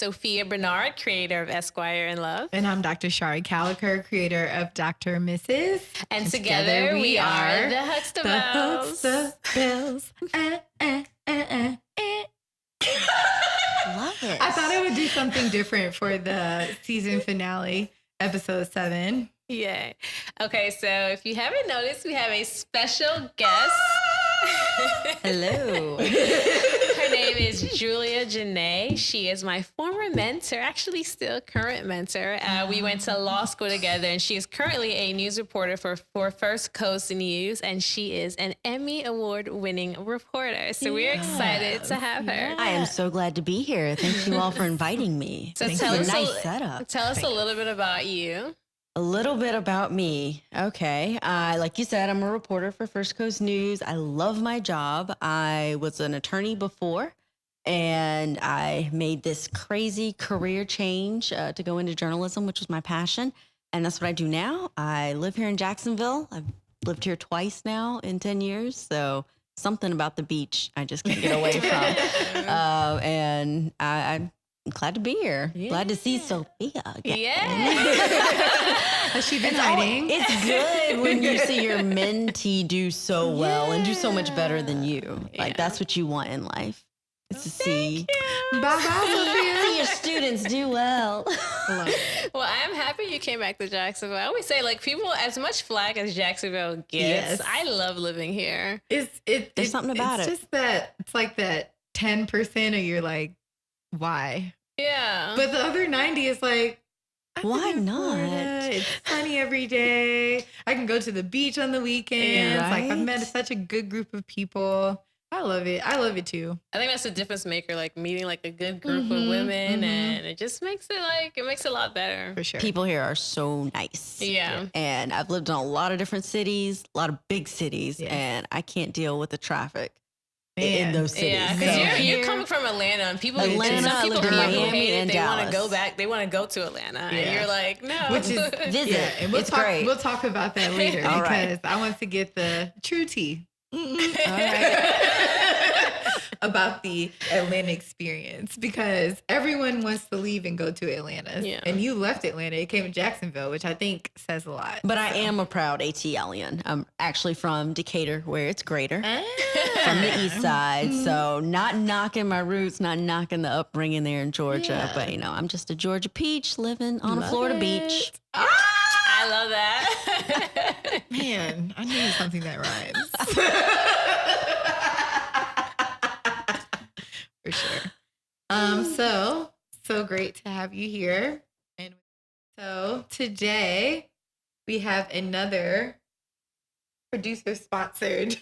Sophia Bernard, creator of Esquire in Love. And I'm Dr. Shari Caliker, creator of Dr. Mrs. And together we are the Huxtabelles. The Huxtabelles. Love it. I thought I would do something different for the season finale, episode 7. Yay. Okay, so if you haven't noticed, we have a special guest. Hello. Her name is Julia Jenae. She is my former mentor, actually still current mentor. We went to law school together, and she is currently a news reporter for First Coast News, and she is an Emmy Award-winning reporter. So we're excited to have her. I am so glad to be here. Thank you all for inviting me. So Thanks tell for us a nice setup. Tell us a little bit about you. A little bit about me. Okay. Like you said, I'm a reporter for First Coast News. I love my job. I was an attorney before, and I made this crazy career change to go into journalism, which was my passion. And that's what I do now. I live here in Jacksonville. I've lived here twice now in 10 years. So something about the beach I just can't get away from. And I'm glad to be here. Yeah. Glad to see Sophia again. Yeah. Has she been hiding? It's good when you see your mentee do so well and do so much better than you. Like, that's what you want in life. It's to see. Bye-bye, Sophia. See your students do well. Well, I'm happy you came back to Jacksonville. I always say, like, people, as much flack as Jacksonville gets, I love living here. There's something about it. It's just that, it's like that 10% of you're like, why? Yeah. But the other 90 is like, why not? It's sunny every day. I can go to the beach on the weekends. Yeah, Like, I've right? met such a good group of people. I love it. I love it too. I think that's a difference maker, like meeting like a good group of women, and it just makes it a lot better. For sure. People here are so nice. Yeah. And I've lived in a lot of different cities, a lot of big cities, and I can't deal with the traffic in those cities. Yeah, because you're coming from Atlanta, and some people I here lived in who Miami hate it, and they want to Dallas. go back. They want to go to Atlanta, and you're like, no. Which is Visit. and It's great. We'll talk about that later All because right. I want to get the true tea. All right. About the Atlanta experience, because everyone wants to leave and go to Atlanta. Yeah. And you left Atlanta. It came to Jacksonville, which I think says a lot. But I am a proud ATLian. I'm actually from Decatur, where it's greater, from the east side. So not knocking my roots, not knocking the upbringing there in Georgia. But, I'm just a Georgia peach living on a Florida beach. I love that. Man, I need something that rhymes. For sure. So great to have you here. And so today we have another producer sponsored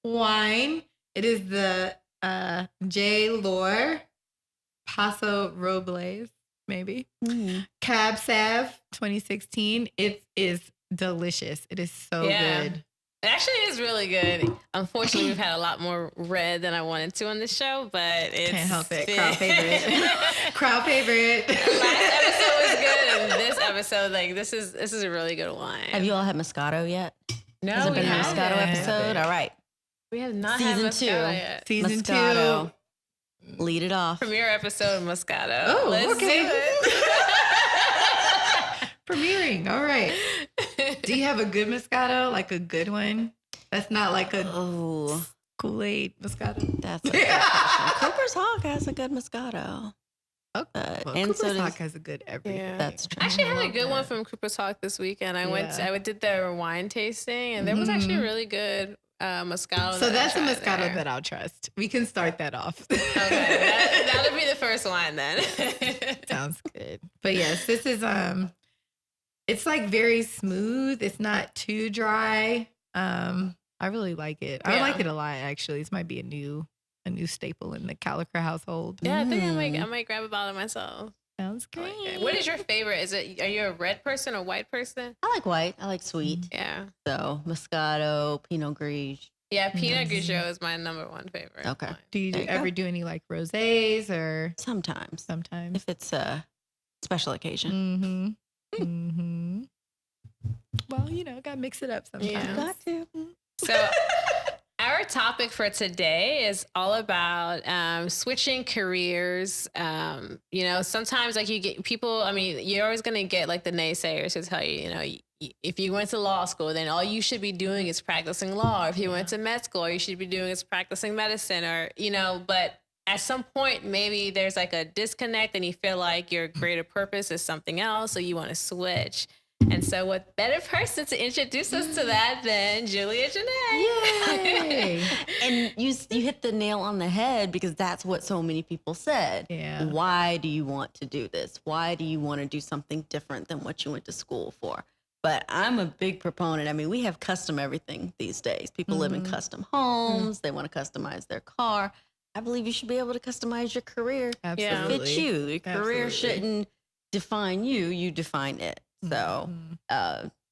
wine. It is the J. Lore Paso Robles, maybe. Cab Sav 2016. It is delicious. It is so good. It actually is really good. Unfortunately, we've had a lot more red than I wanted to on the show, but it's... Can't help it. Crowd favorite. Crowd favorite. Last episode was good, and this episode, this is a really good wine. Have you all had Moscato yet? No, Has it been a haven't. Moscato episode? All right. We have not Season had 2. Moscato yet. Season Moscato. 2. Lead it off. Premiere episode of Moscato. Oh, Let's okay. do it. Premiering. All right. Do you have a good Moscato? Like a good one? That's not like a Kool-Aid Moscato? That's a good question. Cooper's Hawk has a good Moscato. Okay. Well, and Cooper's so Hawk has a good everything. Yeah. That's true. I actually had a good one from Cooper's Hawk this weekend. I did their wine tasting, and there was actually a really good Moscato. So that's a I tried Moscato there. that I'll trust. We can start that off. Okay, that'll be the first wine then. Sounds good. But yes, this is it's like very smooth. It's not too dry. I really like it. I like it a lot actually. This might be a new staple in the Caliker household. Yeah, I think I might grab a bottle myself. Sounds great. What is your favorite? Are you a red person or white person? I like white. I like sweet. Yeah. So Moscato, Pinot Gris. Yeah, Pinot Grigio is my number one favorite. Okay. wine. Do you There you ever do any like rosés or Sometimes. sometimes? If it's a special occasion. Well, gotta mix it up sometimes. Yeah. Got to. So our topic for today is all about switching careers. Sometimes like you get people, I mean, you're always going to get like the naysayers who tell you, if you went to law school, then all you should be doing is practicing law. If you went to med school, all you should be doing is practicing medicine but at some point, maybe there's like a disconnect and you feel like your greater purpose is something else. So you want to switch. And so what better person to introduce us to that than Julia Jenae? Yay! And you hit the nail on the head because that's what so many people said. Yeah. Why do you want to do this? Why do you want to do something different than what you went to school for? But I'm a big proponent. I mean, we have custom everything these days. People live in custom homes. They want to customize their car. I believe you should be able to customize your career Absolutely. to fit you. Your career shouldn't define you. You define it. So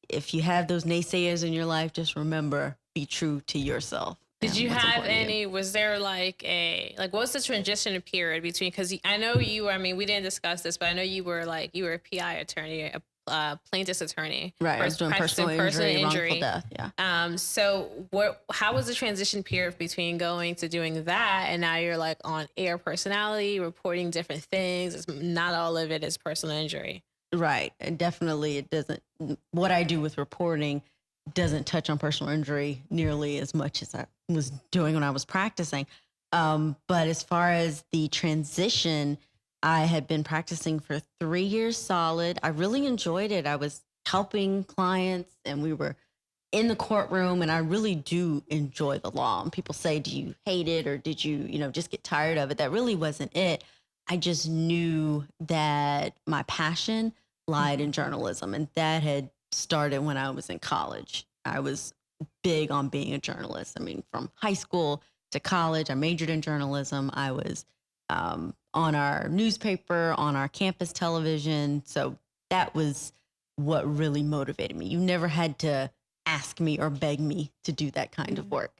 if you have those naysayers in your life, just remember, be true to yourself. Did you have any, was there what's the transition period between, because I know we didn't discuss this, but I know you were a PI attorney, a plaintiff's attorney. Right, I was doing personal injury, wrongful death, yeah. So how was the transition period between going to doing that and now you're like on air personality, reporting different things? It's not all of it is personal injury. Right. And definitely what I do with reporting doesn't touch on personal injury nearly as much as I was doing when I was practicing. But as far as the transition, I had been practicing for 3 years solid. I really enjoyed it. I was helping clients and we were in the courtroom, and I really do enjoy the law. And people say, do you hate it or did you, just get tired of it? That really wasn't it. I just knew that my passion lied in journalism, and that had started when I was in college. I was big on being a journalist. I mean, from high school to college, I majored in journalism. I was on our newspaper, on our campus television. So that was what really motivated me. You never had to ask me or beg me to do that kind of work.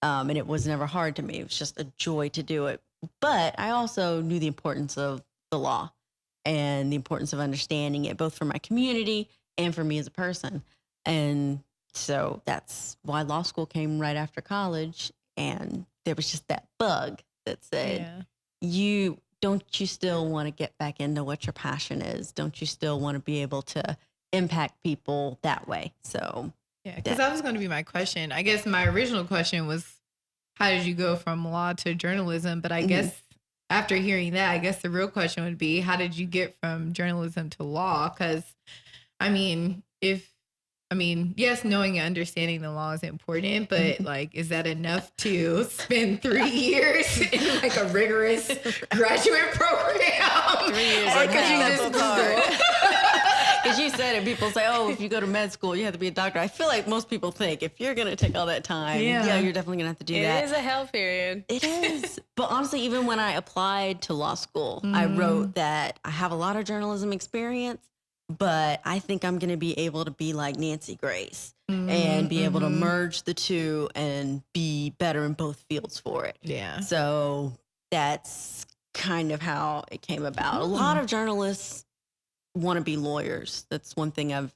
And it was never hard to me. It was just a joy to do it. But I also knew the importance of the law and the importance of understanding it, both for my community and for me as a person. And so that's why law school came right after college. And there was just that bug that said, you still want to get back into what your passion is? Don't you still want to be able to impact people that way? So yeah, because that was going to be my question. I guess my original question was, how did you go from law to journalism? But I guess after hearing that, I guess the real question would be, how did you get from journalism to law? Because, yes, knowing and understanding the law is important, but is that enough to spend 3 years in a rigorous graduate program? 3 years. Or could you just Google? Because you said it, people say, oh, if you go to med school, you have to be a doctor. I feel like most people think if you're going to take all that time, you're definitely going to have to do that. It is a hell period. It is. But honestly, even when I applied to law school, I wrote that I have a lot of journalism experience, but I think I'm going to be able to be like Nancy Grace and be able to merge the two and be better in both fields for it. Yeah. So that's kind of how it came about. A lot of journalists want to be lawyers. That's one thing I've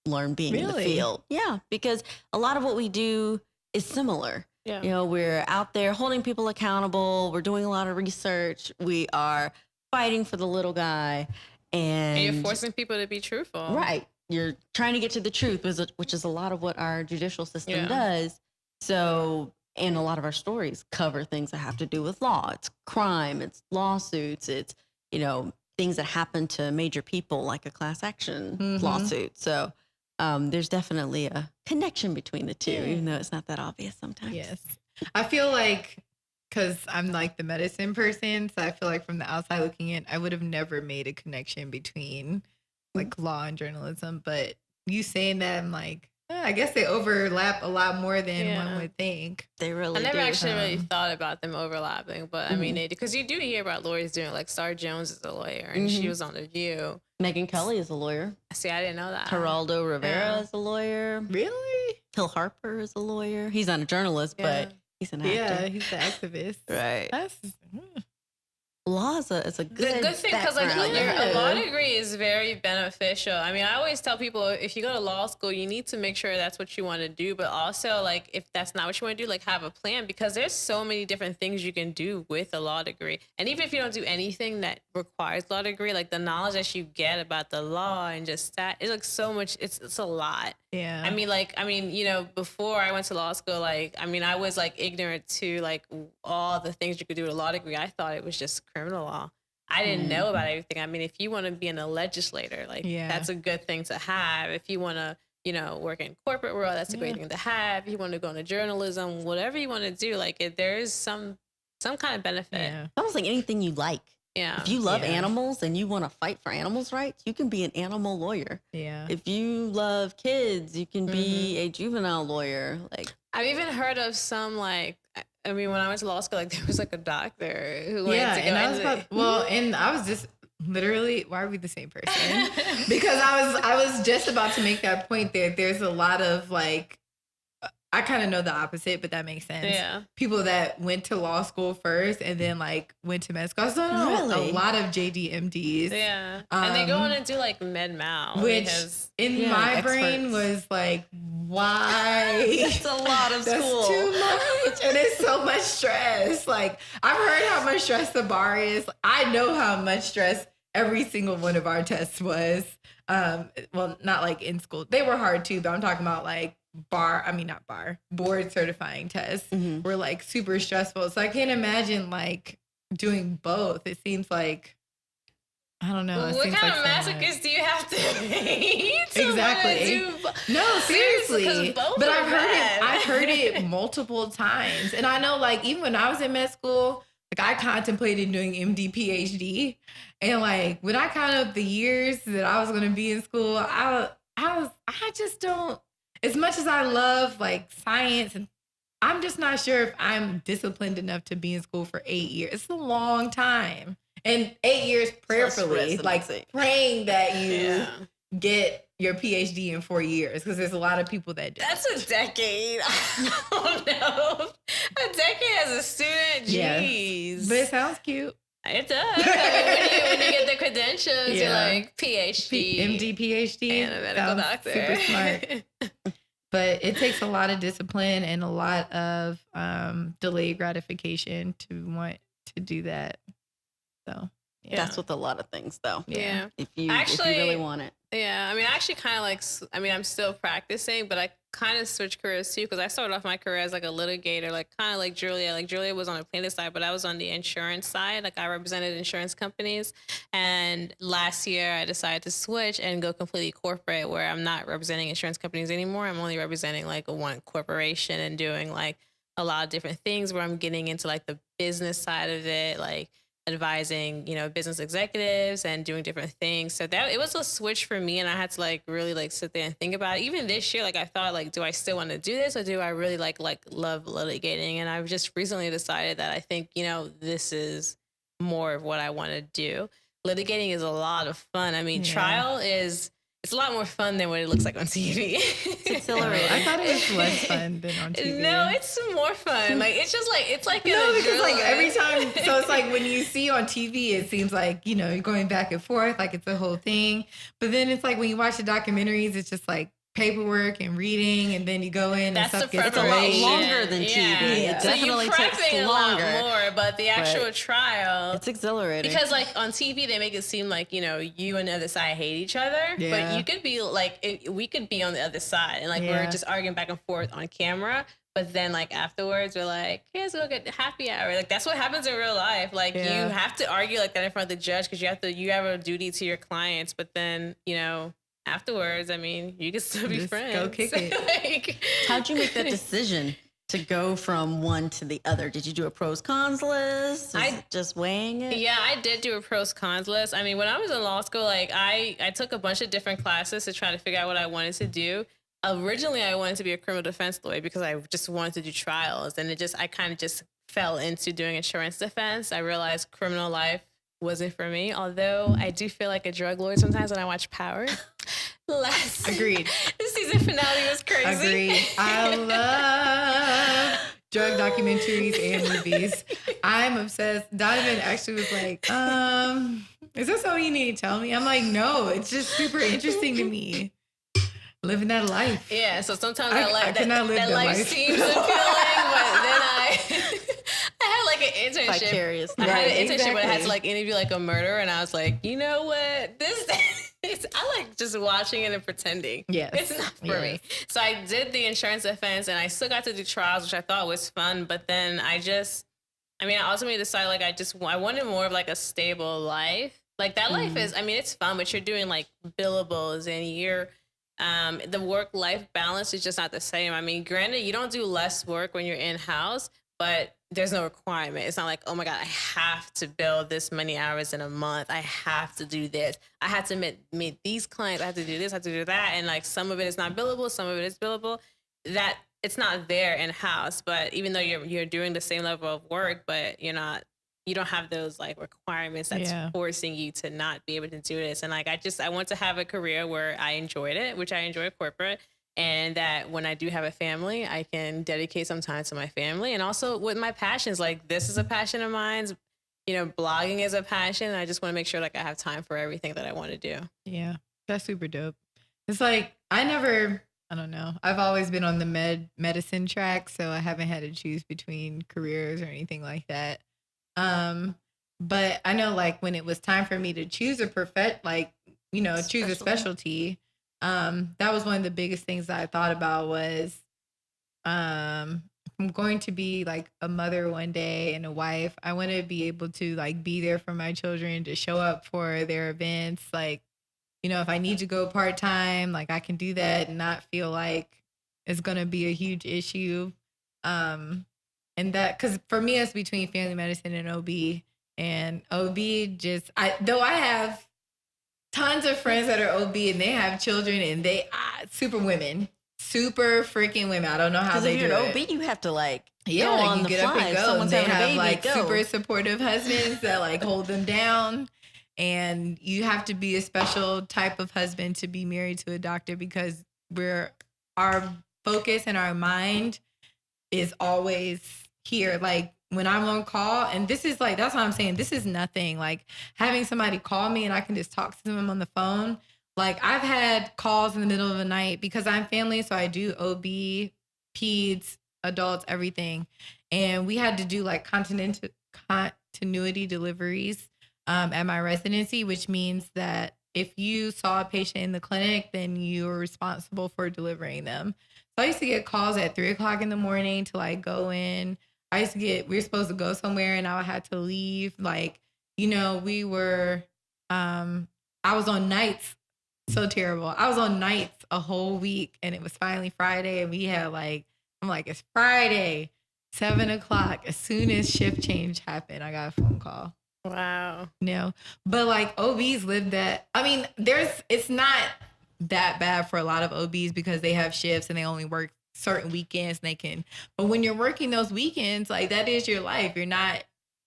learned being in the field. Yeah, because a lot of what we do is similar. Yeah. We're out there holding people accountable. We're doing a lot of research. We are fighting for the little guy. And you're forcing people to be truthful. Right. You're trying to get to the truth, which is a lot of what our judicial system does. So, and a lot of our stories cover things that have to do with law. It's crime, it's lawsuits, it's, things that happen to major people like a class action lawsuit. So there's definitely a connection between the two, even though it's not that obvious sometimes. Yes. I feel like, because I'm like the medicine person, so I feel like from the outside looking in, I would have never made a connection between law and journalism. But you saying that, I'm like, I guess they overlap a lot more than one would think. They really do. I never actually really thought about them overlapping, but I mean, because you do hear about lawyers doing, Star Jones is a lawyer, and she was on The View. Megyn Kelly is a lawyer. See, I didn't know that. Geraldo Rivera is a lawyer. Really? Hill Harper is a lawyer. He's not a journalist, but he's an actor. Yeah, he's the activist. Right. law is a good The good thing, because like background. a law degree is very beneficial. I mean, I always tell people, if you go to law school, you need to make sure that's what you want to do, but also like if that's not what you want to do, like have a plan, because there's so many different things you can do with a law degree. And even if you don't do anything that requires law degree, like the knowledge that you get about the law and just that, it's like so much. It's a lot. Yeah. I mean, you know, before I went to law school, like, I mean, I was like ignorant to like all the things you could do with a law degree. I thought it was just criminal law. I didn't know about everything. I mean, if you want to be in a legislator, like that's a good thing to have. If you want to, you know, work in corporate world, that's a great thing to have. If you want to go into journalism, whatever you want to do, like there is some kind of benefit. Yeah. Almost like anything you like. Yeah. If you love animals and you want to fight for animals' rights, you can be an animal lawyer. Yeah. If you love kids, you can be a juvenile lawyer. Like I've even heard of some like, I mean, when I went to law school, like there was like a doctor who went to go and I was and I was just literally, why are we the same person? Because I was just about to make that point there. There's a lot of like, I kind of know the opposite, but that makes sense. Yeah. People that went to law school first and then like went to med school. So Really? a lot of JDMDs. Yeah. And they go on and do like med mal. Which because, in my brain was like, why? that's a lot of That's school. too much. And it's so much stress. Like, I've heard how much stress the bar is. I know how much stress every single one of our tests was. Well, not like in school. They were hard too, but I'm talking about like board certifying tests were like super stressful. So I can't imagine like doing both. It seems like, I don't know. what kind of masochist do you have to be to Exactly. No, seriously. But I've heard it multiple times. And I know like even when I was in med school, like I contemplated doing MD, PhD. And like when I counted up the years that I was going to be in school, I just don't, as much as I love like science, and I'm just not sure if I'm disciplined enough to be in school for 8 years. It's a long time. And 8 years prayerfully, like praying that you get your PhD in 4 years, because there's a lot of people that do. That's a decade. I don't know. A decade as a student, jeez. Yes. But it sounds cute. It does. I mean, when you get the credentials, you're like PhD, MD, PhD, and a medical doctor. Super smart. But it takes a lot of discipline and a lot of delayed gratification to want to do that. So that's with a lot of things, though. Yeah. If you really want it. Yeah. I mean, I actually kind of like, I mean, I'm still practicing, but I kind of switched careers too, because I started off my career as like a litigator, like kind of like Julia. Like Julia was on the plaintiff side, but I was on the insurance side. Like I represented insurance companies. And last year I decided to switch and go completely corporate, where I'm not representing insurance companies anymore. I'm only representing like one corporation and doing like a lot of different things, where I'm getting into like the business side of it, like advising, you know, business executives and doing different things. So that it was a switch for me, and I had to like really like sit there and think about it. Even this year, like I thought, like, do I still want to do this, or do I really like love litigating? And I've just recently decided that I think, you know, this is more of what I want to do. Litigating is a lot of fun. I mean, trial is, it's a lot more fun than what it looks like on TV. It's exhilarating. I thought it was less fun than on TV. No, it's more fun. Like it's just like it's like no, because like every time, so it's like when you see on TV, it seems like, you know, you're going back and forth, like it's a whole thing. But then it's like when you watch the documentaries, it's just like paperwork and reading, and then you go in and stuff gets a lot delayed. longer than TV. It definitely takes a longer. lot more, but the actual trial, it's exhilarating. Because like on TV, they make it seem like, you know, you and the other side hate each other, but you could be like, we could be on the other side, and like we're just arguing back and forth on camera. But then like afterwards, we're like, hey, let's go get happy hour. Like that's what happens in real life. Like you have to argue like that in front of the judge, because you have a duty to your clients. But then, you know, afterwards, I mean, you can still be friends. Go kick it. Like, how'd you make that decision to go from one to the other? Did you do a pros cons list? Just weighing it? Yeah, I did do a pros cons list. I mean, when I was in law school, like I took a bunch of different classes to try to figure out what I wanted to do. Originally, I wanted to be a criminal defense lawyer because I just wanted to do trials, and I kind of just fell into doing insurance defense. I realized criminal life wasn't for me, although I do feel like a drug lord sometimes when I watch Power. Agreed. The season finale was crazy. Agreed. I love drug documentaries and movies. I'm obsessed. Donovan actually was like, is this something you need to tell me? I'm like, no, it's just super interesting to me. Living that life. Yeah, so sometimes I cannot live that that life life. seems appealing, but then I had like an internship. Vicarious. I had an Right, internship where I had to exactly. like interview like a murderer, and I was like, you know what, I like just watching it and pretending. Yes. It's not for me. So I did the insurance defense, and I still got to do trials, which I thought was fun. But then I ultimately decided like I wanted more of like a stable life. Like that life is, it's fun, but you're doing like billables and you're. The work-life balance is just not the same. I mean, granted, you don't do less work when you're in-house, but there's no requirement. It's not like, oh my God, I have to bill this many hours in a month. I have to do this. I have to meet these clients. I have to do this. I have to do that. And like some of it is not billable. Some of it is billable. That it's not there in-house, but even though you're doing the same level of work, but you don't have those like requirements that's forcing you to not be able to do this. And like, I want to have a career where I enjoyed it, which I enjoy corporate. And that when I do have a family, I can dedicate some time to my family. And also with my passions, like this is a passion of mine. Blogging is a passion. And I just want to make sure like I have time for everything that I want to do. Yeah, that's super dope. It's like, I don't know. I've always been on the medicine track, so I haven't had to choose between careers or anything like that. But I know like when it was time for me to choose a choose a specialty, that was one of the biggest things that I thought about was, I'm going to be like a mother one day and a wife. I want to be able to like be there for my children, to show up for their events. Like, if I need to go part-time, like I can do that and not feel like it's going to be a huge issue. And that, because for me, it's between family medicine and OB. And OB though I have tons of friends that are OB and they have children and they super freaking women. I don't know how they do it. Because if you're an OB, you have to like go on you the get fly. up and If go. someone's They having a have baby, like go. super supportive husbands that like hold them down. And you have to be a special type of husband to be married to a doctor because our focus and our mind is always here. Like when I'm on call, and this is like, that's what I'm saying. This is nothing like having somebody call me and I can just talk to them on the phone. Like I've had calls in the middle of the night because I'm family. So I do OB, peds, adults, everything. And we had to do like continuity deliveries at my residency, which means that if you saw a patient in the clinic, then you were responsible for delivering them. So I used to get calls at 3:00 in the morning to like go in. We were supposed to go somewhere and I had to leave. Like, we were, I was on nights. So terrible. I was on nights a whole week and it was finally Friday and we had I'm like, it's Friday, 7:00. As soon as shift change happened, I got a phone call. Wow. But like OBs live that. I mean, it's not that bad for a lot of OBs because they have shifts and they only work certain weekends and but when you're working those weekends, like that is your life. You're not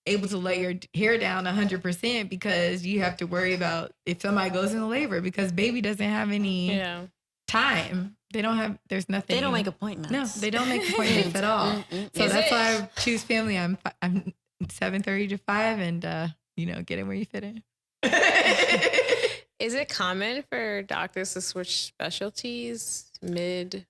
able to let your hair down 100% because you have to worry about if somebody goes into labor because baby doesn't have any time. There's nothing. They don't make appointments. No, they don't make appointments at all. So that's why I choose family. I'm 7:30 to 5 and, get in where you fit in. Is it common for doctors to switch specialties mid?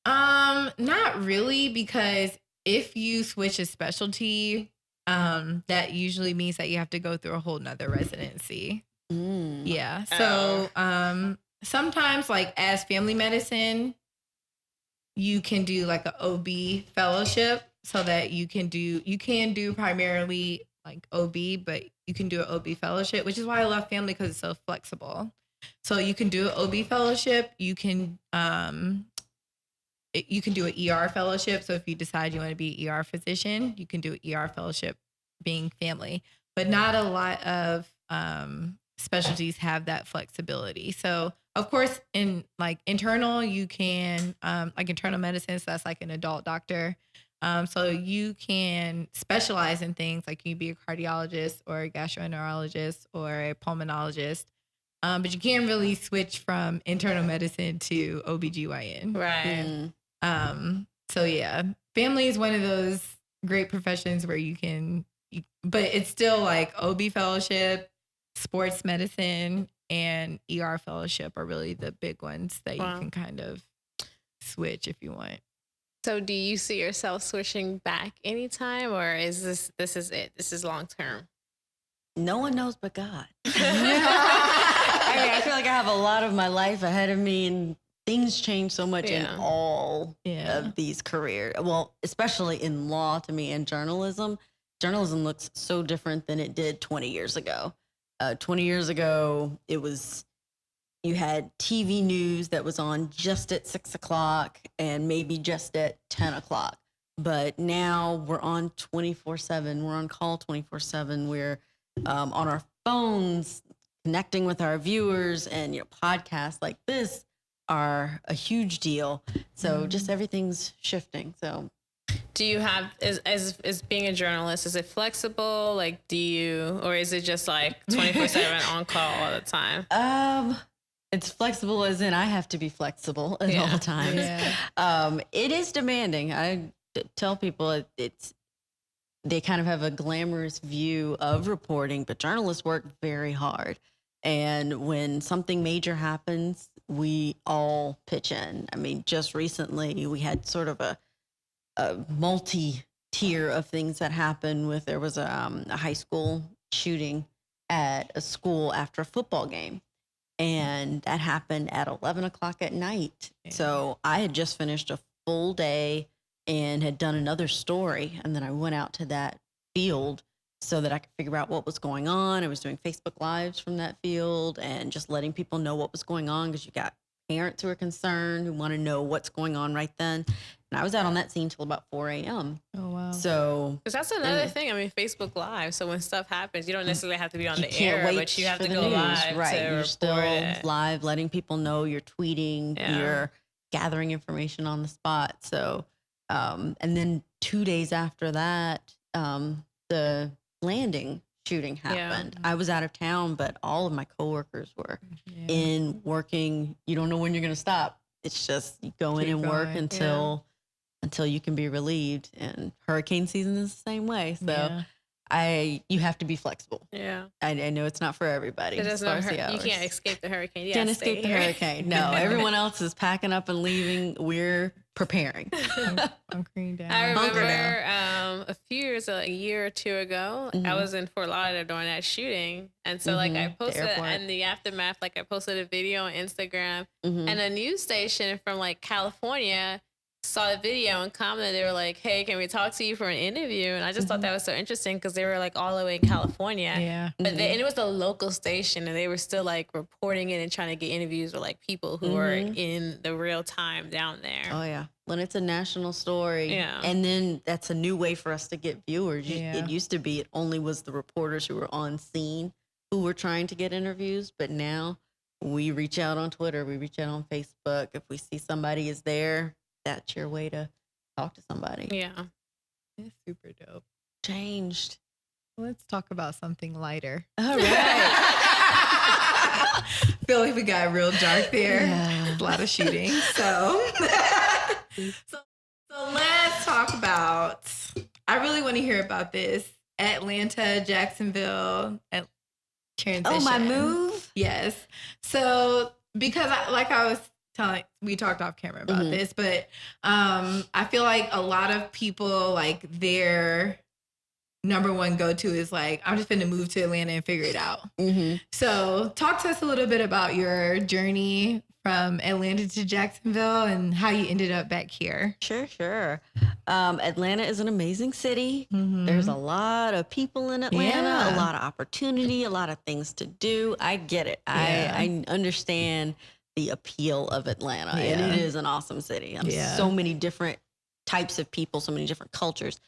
Not really, because if you switch a specialty, that usually means that you have to go through a whole nother residency. Yeah. So, sometimes like as family medicine, you can do like an OB fellowship so that you can do primarily like OB, but you can do an OB fellowship, which is why I love family because it's so flexible. So you can do an OB fellowship. You can do an ER fellowship. So if you decide you want to be an ER physician, you can do an ER fellowship being family, but not a lot of specialties have that flexibility. So of course in like internal, you can, like internal medicine, so that's like an adult doctor. So you can specialize in things like you be a cardiologist or a gastroenterologist or a pulmonologist. But you can't really switch from internal medicine to OBGYN. Right. So yeah, family is one of those great professions where but it's still like OB fellowship, sports medicine, and ER fellowship are really the big ones that you can kind of switch if you want. So do you see yourself switching back anytime, or is this is it? This is long term? No one knows but God. I feel like I have a lot of my life ahead of me, and things change so much in all of these careers. Well, especially in law to me and journalism. Journalism looks so different than it did 20 years ago. 20 years ago, you had TV news that was on just at 6 o'clock and maybe just at 10 o'clock. But now we're on 24/7. We're on call 24/7. We're on our phones, connecting with our viewers, and podcasts like this are a huge deal. So just everything's shifting. So do you have, as being a journalist, is it flexible? Like, or is it just like 24/7 on call all the time? It's flexible as in I have to be flexible at all times. Yeah. It is demanding. I tell people they kind of have a glamorous view of reporting, but journalists work very hard. And when something major happens, we all pitch in. I mean, just recently we had sort of a multi-tier of things that happened there was a high school shooting at a school after a football game. And that happened at 11 o'clock at night. Yeah. So I had just finished a full day and had done another story. And then I went out to that field so that I could figure out what was going on. I was doing Facebook Lives from that field and just letting people know what was going on, because you got parents who are concerned, who want to know what's going on right then. And I was out on that scene till about 4 a.m. Oh, wow. So, because that's another thing. I mean, Facebook Live. So when stuff happens, you don't necessarily have to be on the air, but you have to go live. Right. You're still live, letting people know, you're tweeting, you're gathering information on the spot. So, and then 2 days after that, the landing shooting happened. Yeah. I was out of town, but all of my coworkers were in working. You don't know when you're going to stop. It's just you go in and work until you can be relieved. And hurricane season is the same way. So you have to be flexible. Yeah. I know it's not for everybody. It doesn't hurt. You can't escape the hurricane. Can't escape the hurricane. No, everyone else is packing up and leaving. We're preparing. Bunkering down. I remember a few years, a year or two ago, I was in Fort Lauderdale during that shooting. And so like I posted in the aftermath, like I posted a video on Instagram, and a news station from like California saw the video and commented. They were like, hey, can we talk to you for an interview? And I just thought that was so interesting, because they were like all the way in California. Yeah. But and it was a local station, and they were still like reporting it and trying to get interviews with like people who were in the real time down there. Oh yeah. When it's a national story. Yeah. And then that's a new way for us to get viewers. It used to be it only was the reporters who were on scene who were trying to get interviews, but now we reach out on Twitter, we reach out on Facebook. If we see somebody is there, that's your way to talk to somebody. Yeah. It's super dope. Changed. Let's talk about something lighter. All right. Feel like we got real dark there. Yeah. A lot of shooting. So let's talk about, I really want to hear about this. Atlanta, Jacksonville, transition. Oh, my move? Yes. So because we talked off camera about this, but I feel like a lot of people, like their number one go-to is like, I'm just going to move to Atlanta and figure it out. So talk to us a little bit about your journey from Atlanta to Jacksonville and how you ended up back here. Sure. Atlanta is an amazing city. There's a lot of people in Atlanta, a lot of opportunity, a lot of things to do. I get it. I understand the appeal of Atlanta, and it is an awesome city. So many different types of people, so many different cultures.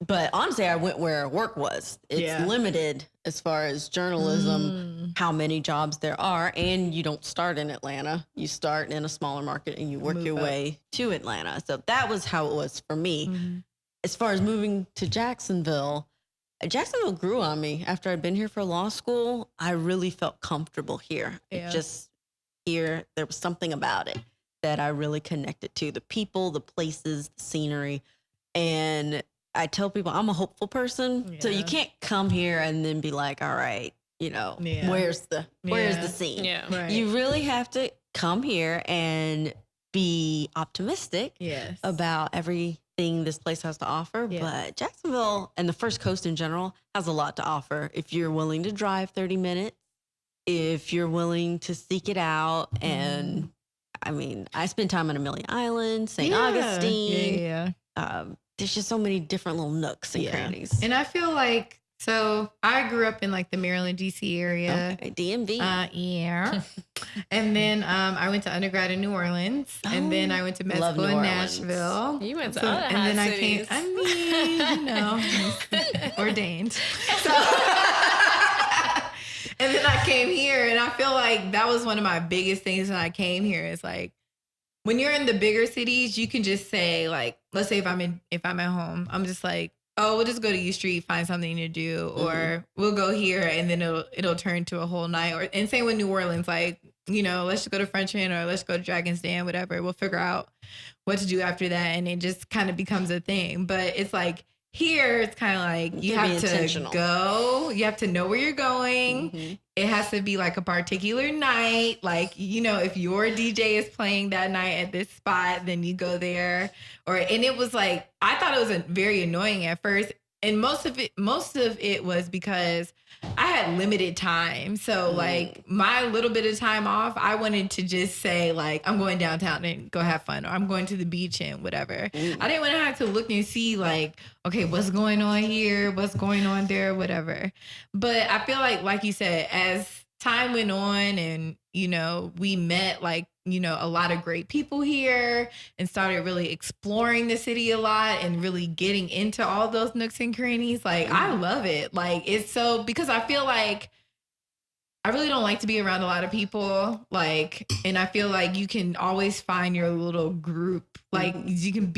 But honestly, I went where work was. It's limited as far as journalism, how many jobs there are. And you don't start in Atlanta. You start in a smaller market and you work your way to Atlanta. So that was how it was for me. As far as moving to Jacksonville grew on me. After I'd been here for law school, I really felt comfortable here. Here, there was something about it that I really connected to: the people, the places, the scenery. And I tell people I'm a hopeful person. So you can't come here and then be like, all right, where's the scene? Yeah. Right. You really have to come here and be optimistic about everything this place has to offer. Yeah. But Jacksonville and the First Coast in general has a lot to offer if you're willing to drive 30 minutes, if you're willing to seek it out. And I mean, I spend time on Amelia Island, St. Augustine. There's just so many different little nooks and crannies. And I feel like, so I grew up in like the Maryland, DC area. Okay, DMV. And then I went to undergrad in New Orleans. And then I went to med school in Nashville. You went to all the hot and then cities. Ordained. So, and then I came here, and I feel like that was one of my biggest things when I came here. Is like, when you're in the bigger cities, you can just say, like, let's say if I'm at home, I'm just like, oh, we'll just go to U Street, find something to do, or we'll go here, and then it'll turn to a whole night. And same with New Orleans, like, let's just go to Frenchman or let's go to Dragon's Den, whatever. We'll figure out what to do after that, and it just kind of becomes a thing. But it's like, here, it's kind of like you have to go. You have to know where you're going. It has to be like a particular night. Like, if your DJ is playing that night at this spot, then you go there. And it was like, I thought it was very annoying at first. And most of it was because I had limited time. So like my little bit of time off, I wanted to just say like, I'm going downtown and go have fun, or I'm going to the beach and whatever. I didn't want to have to look and see like, okay, what's going on here? What's going on there? Whatever. But I feel like you said, as time went on and, we met like, a lot of great people here and started really exploring the city a lot and really getting into all those nooks and crannies. Like, I love it. Like, it's so, because I feel like I really don't like to be around a lot of people. Like, and I feel like you can always find your little group. Like, you can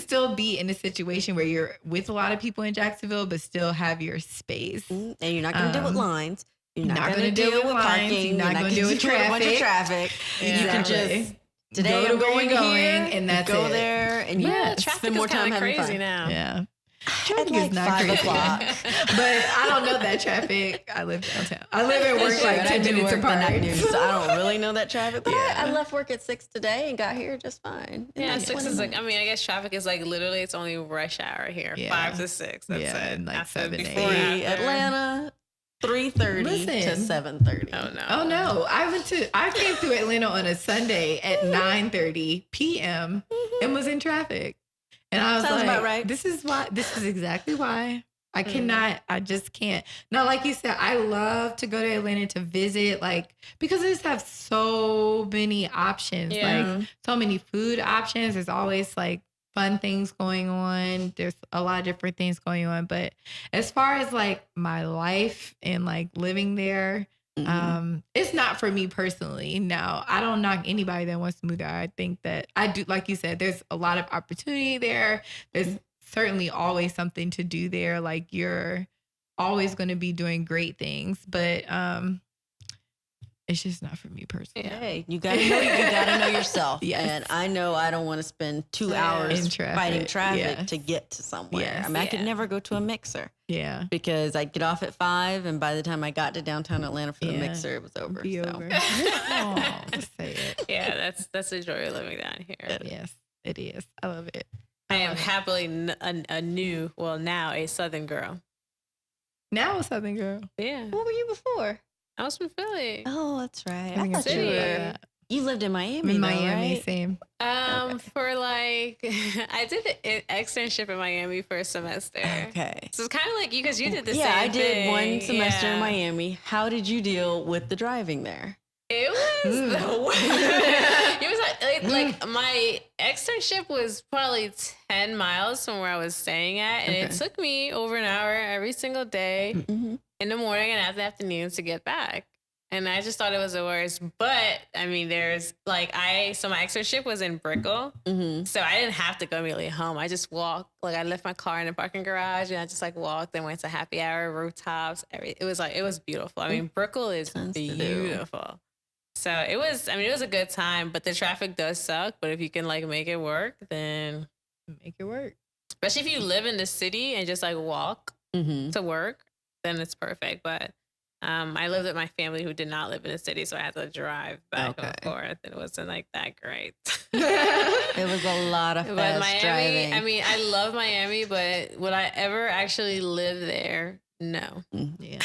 still be in a situation where you're with a lot of people in Jacksonville, but still have your space. And you're not going to deal with lines. You're not going to deal with parking. You're not going to deal with traffic. A bunch of traffic. Exactly. You can just today go I'm going here, and that's go it. there, and Traffic spend more is time kind of having crazy fun. now. Yeah. At Traffic like is not 5 crazy. o'clock. But I don't know that traffic. I live downtown. I live and work like But 10 I do minutes work the apart. night news, so I don't really know that traffic. But Yeah. I left work at 6 today and got here just fine. Yeah, 6 is like, I mean, I guess traffic is like literally it's only rush hour here, 5 to 6. That's Yeah, it. and like After, 7 to before, 8. after. Atlanta, 3:30 to 7:30. Oh no. Oh no. I came through Atlanta on a Sunday at 9:30 p.m. and was in traffic. And I was Sounds like, about right. this is exactly why. I just can't. Now, like you said, I love to go to Atlanta to visit, like, because they just have so many options, like so many food options. There's always like fun things going on. There's a lot of different things going on. But as far as like my life and like living there, it's not for me personally. Now, I don't knock anybody that wants to move there. I think that I do, like you said, there's a lot of opportunity there. There's certainly always something to do there. Like, you're always going to be doing great things, but it's just not for me personally. Hey, you gotta know yourself. Yes. And I know I don't want to spend 2 hours In traffic. fighting traffic Yes. to get to somewhere. Yes. I mean, I could never go to a mixer Yeah. because I'd get off at 5, and by the time I got to downtown Atlanta for the Yeah. mixer, it was over. Be so. over. Oh, just say it. Yeah, that's the joy of living down here. Yes, it is. I love it. I am happily now a Southern girl. Now a Southern girl. Yeah, What were you before? I was from Philly. Oh, that's right. I I think thought it's you City. were. You lived in Miami. In though, Miami, right? same. For like, I did an externship in Miami for a semester. Okay. So it's kind of like you, because you did the same Yeah, I did thing. one semester in Yeah. Miami. How did you deal with the driving there? It was the worst. It was like my externship was probably 10 miles from where I was staying at. And it took me over an hour every single day in the morning and at the afternoon to get back. And I just thought it was the worst. But I mean, there's like, so my externship was in Brickell. So I didn't have to go immediately home. I just walked, like I left my car in the parking garage and I just like walked and went to happy hour, rooftops. It was beautiful. I mean, Brickell is Tons to do. beautiful. So it was a good time, but the traffic does suck. But if you can like make it work, then Make it work. especially if you live in the city and just like walk to work, then it's perfect. But I lived with my family who did not live in the city, so I had to drive back and forth. It wasn't like that great. It was a lot of fast Miami, driving. I mean, I love Miami, but would I ever actually live there? No. Yeah.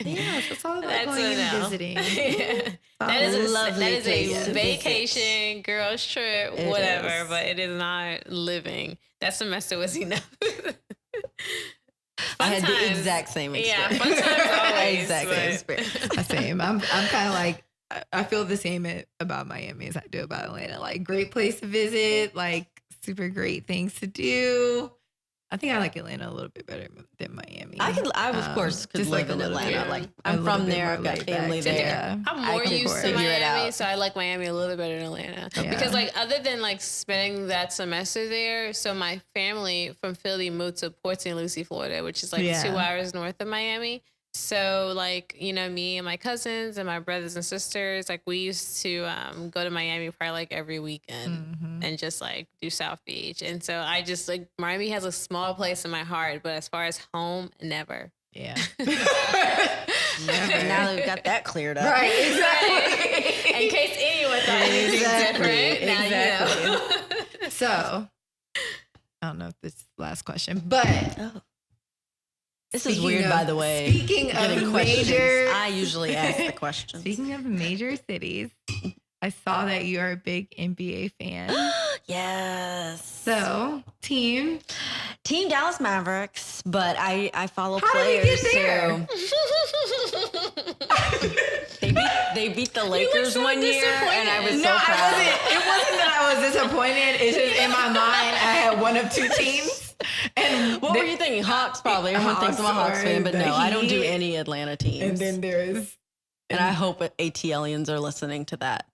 Yeah, it's all about That's going a and no. visiting. Yeah. That is a vacation, girls trip, It whatever, is. but it is not living. That semester was enough. I had the times. exact same Yeah, experience. fun times always. Exact but- same experience. Same. I'm kind of like, I feel the same about Miami as I do about Atlanta. Like, great place to visit, like super great things to do. I think I like Atlanta a little bit better than Miami. I of course could just live like in a little Atlanta. bit- Like a I'm little from bit there. more I've got laid family back. there. Yeah. I'm I more could used to figure it Miami, out. so I like Miami a little bit better than Atlanta. Yeah. Because like other than like spending that semester there, so my family from Philly moved to Port St. Lucie, Florida, which is like 2 hours north of Miami. So like, you know, me and my cousins and my brothers and sisters, like we used to go to Miami probably like every weekend and just like do South Beach. And so I just like Miami has a small place in my heart, but as far as home, never. Yeah. And now we've got that cleared up. Right. Exactly. In case anyone thought anything different, now Exactly. you know. So, I don't know if this is the last question, but This is speaking weird, of- by the way. Speaking Getting of questions. major, I usually ask the questions. speaking of major cities, I saw that you are a big NBA fan. Yes. So, team. Team Dallas Mavericks, but I follow How did we players. get there? So they beat the Lakers so one year, and I was No, so proud. it wasn't that I was disappointed. It's just in my mind, I had one of two teams. And What were you thinking? Hawks, probably. Everyone thinks I'm a Hawks Hawks fan, but or no, the I don't do Heat. any Atlanta teams. And then there's And I hope ATLians are listening to that.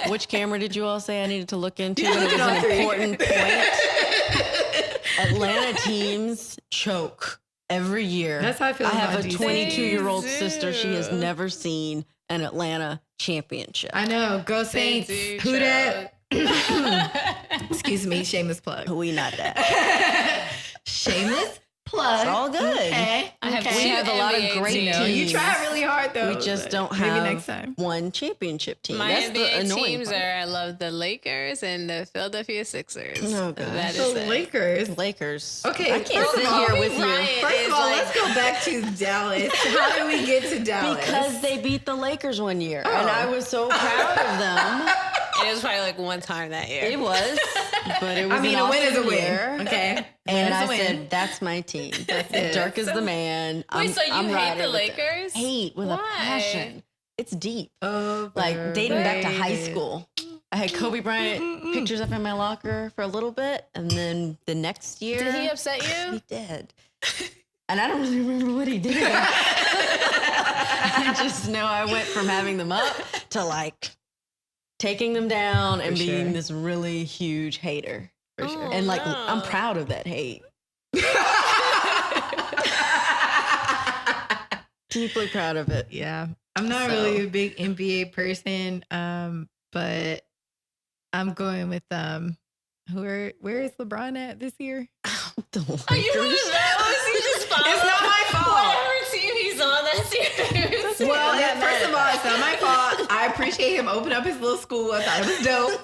Which camera did you all say I needed to look into? And it was an important point. Atlanta teams choke every year. That's how I feel I have about a DC. 22-year-old sister. She has do. never seen an Atlanta championship. I know. Go They Saints. do Who that? Excuse me. Shameless plug. We not that. Shameless plug. It's all good. Okay. I have okay. We have a lot of NBA great teams. teams. You try really hard though. We just but don't maybe have next time. one championship team. My That's the NBA annoying teams part. are I love the Lakers and the Philadelphia Sixers. Oh, gosh. That So is it. Lakers. Lakers. Okay, I can't first sit of all, here with Kobe you. Bryant First is of all, like- let's go back to Dallas. How did we get to Dallas? Because they beat the Lakers one year, and Oh. I was so proud of them. It was probably like one time that year. It was, but it was I mean, an a win is a awesome win. year. Okay. And I Win is a win. said, "That's my team. it. Dirk is the man." Wait, so you hate riding the with it. Lakers? Hate with a Why? passion. It's deep, Overrated. like dating back to high school. I had Kobe Bryant pictures up in my locker for a little bit, and then the next year, Did he upset you? He did. And I don't really remember what he did. I just know I went from having them up to like taking them down and For being sure. this really huge hater. For sure. Oh, And like, no. I'm proud of that hate. Deeply proud of it. Yeah. I'm not So- really a big NBA person, but I'm going with where is LeBron at this year? The Oh, you one of Lakers. those? You just follow It's not my fault. whatever team he's on. That's yours. Well, first of all, it's not my fault. I appreciate him opening up his little school. I thought it was dope.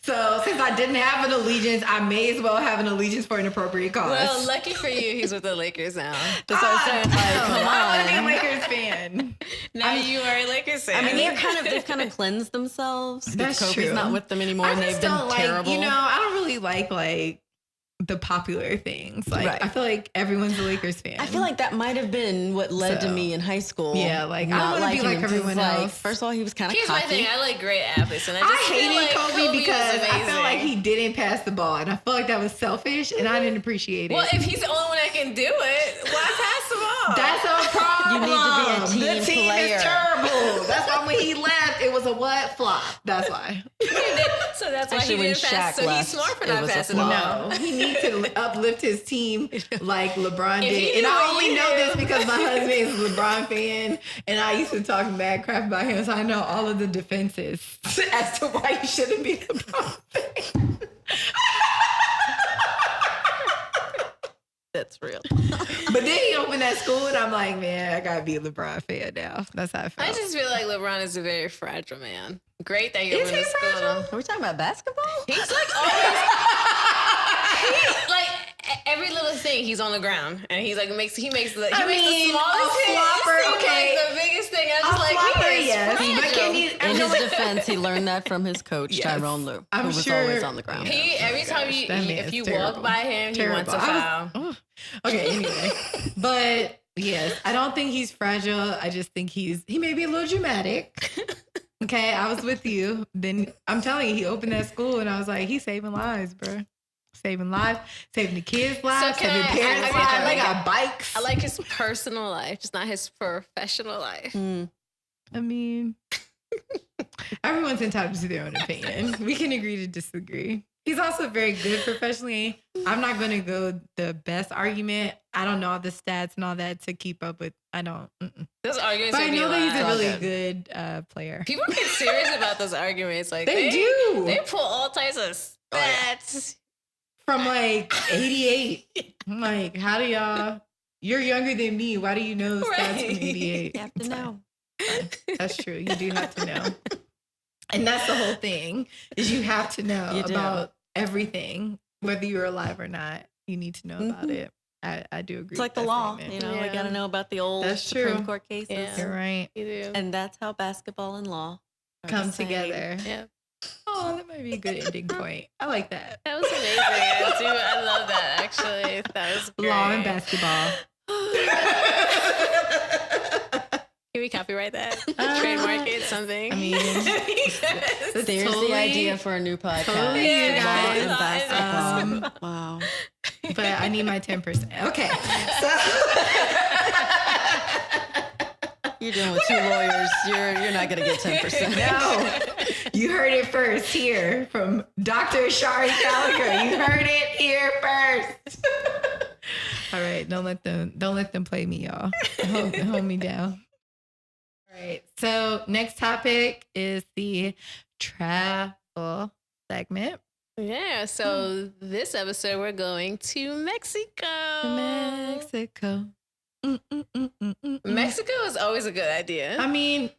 So since I didn't have an allegiance, I may as well have an allegiance for an appropriate cause. Well, lucky for you, he's with the Lakers now. That's what I'm saying. Like, come I want to be a on. Lakers fan. Now you are a Lakers fan. I mean, they've kind of cleansed themselves. That's Kobe's true. not with them anymore, I and just they've been don't like, terrible. I don't really like the popular things. Like, Right. I feel like everyone's a Lakers fan. I feel like that might have been what led to So, me in high school. yeah, like, I not wanna be liking like him 'cause, everyone like, else. First of all, he was kind of here's cocky. my thing. I like great athletes, and I I just feel hated like Kobe was because I felt amazing. like he didn't pass the ball, and I felt like that was selfish, and I didn't appreciate it. Well, if he's the only one that can do it, why pass him off? That's a problem. You need to be a The team team player. is terrible. That's why when he left, it was was a what? Flop. That's why. So that's why Actually, he when didn't pass. Shaq So he's left, smart for it not was a passing the flop. ball. No, he needs to uplift his team like LeBron If he did. knew And I what only you know knew. this because my husband is a LeBron fan, and I used to talk bad crap about him, so I know all of the defenses as to why you shouldn't be a LeBron fan. That's real. But then he opened that school, and I'm like, man, I gotta be a LeBron fan now. That's how I felt. I just feel like LeBron is a very fragile man. Great that you Is opened he the school. fragile? Are we talking about basketball? He's like always. He's like every little thing. He's on the ground, and he's like makes the mean, smallest a hit flopper, seem okay. like the biggest thing. I'm A just like flopper, he is yes. fragile. But can you- In his defense, he learned that from his coach, Yes. Tyrone Lue, I'm who was sure- always on the ground. He every time you that man if is you terrible. walk by him, he wants a Terrible. foul. Okay, anyway. But yes, I don't think he's fragile. I just think he may be a little dramatic. Okay, I was with you. Then I'm telling you, he opened that school and I was like, he's saving lives, bro. Saving lives, saving the kids' lives, can saving I- parents' I mean, lives. I like They got it. bikes. I like his personal life, just not his professional life. I mean, everyone's entitled to their own opinion. We can agree to disagree. He's also very good professionally. I'm not going to go the best argument. I don't know all the stats and all that to keep up with. I don't. Those arguments But I would be know that he's a loud. really good player. People get serious about those arguments. Like They do. They pull all types of stats. From like 88. I'm like, how do y'all? You're younger than me. Why do you know stats Right. from 88? You have to know. That's true. You do have to know. And that's the whole thing is you have to know You do. about everything, whether you're alive or not. You need to know about it. I do agree. It's like the with that law. statement. You know, we Yeah. got to know about the old That's Supreme true. Court cases. Yeah. You're right. You do. And that's how basketball and law are Come the same. together. Yeah. Oh, that might be a good ending point. I like that. That was amazing. I love that actually. That was great. Law and basketball. Can we copyright that? Trademark it, something. I mean, Yes. it's There's totally- the idea for a new podcast. totally you Law guys. and basketball. Um, Wow. but I need my 10%. Okay. So You're dealing with two lawyers. You're not going to get 10%. no, you heard it first here from Dr. Shari Gallagher. You heard it here first. All right, don't let them play me, y'all. Hold me down. All right. So next topic is the travel segment. Yeah, so this episode we're going to Mexico. Mexico. Mexico is always a good idea. I mean,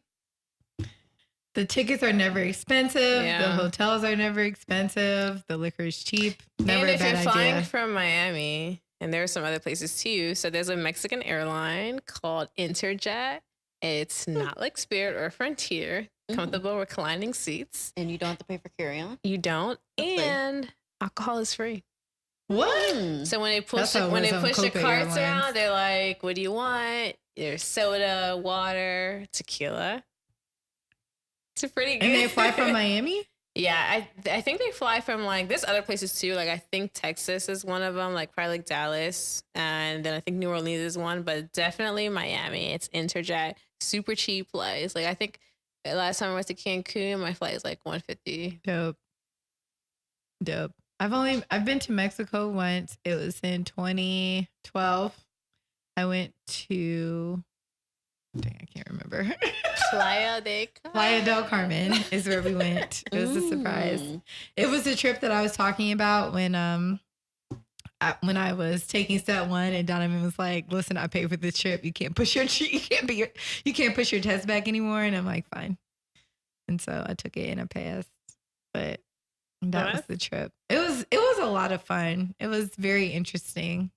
the tickets are never expensive. Yeah. The hotels are never expensive. The liquor is cheap. Never and a if you're bad flying idea. from Miami, and there are some other places too, so there's a Mexican airline called Interjet. It's not like Spirit or Frontier. Comfortable reclining seats. And you don't have to pay for carry-on. You don't, That's nice. and alcohol is free. What? So when they push That's how it when they was on push the Copa carts Airlines. around, they're like, "What do you want?" There's soda, water, tequila. It's pretty good. And they fly from Miami? Yeah, I think they fly from like there's other places too. Like I think Texas is one of them, like probably like Dallas, and then I think New Orleans is one, but definitely Miami. It's Interjet, super cheap flights. Like I think the last time I went to Cancun, my flight was like $150. Dope. I've been to Mexico once. It was in 2012. I went to I can't remember. Playa Playa del Carmen is where we went. It was a surprise. It was the trip that I was talking about when I was taking step one and Donovan was like, "Listen, I paid for this trip. You can't push you can't push your test back anymore." And I'm like, "Fine." And so I took it and I passed. But that was the trip. It was a lot of fun. It was very interesting.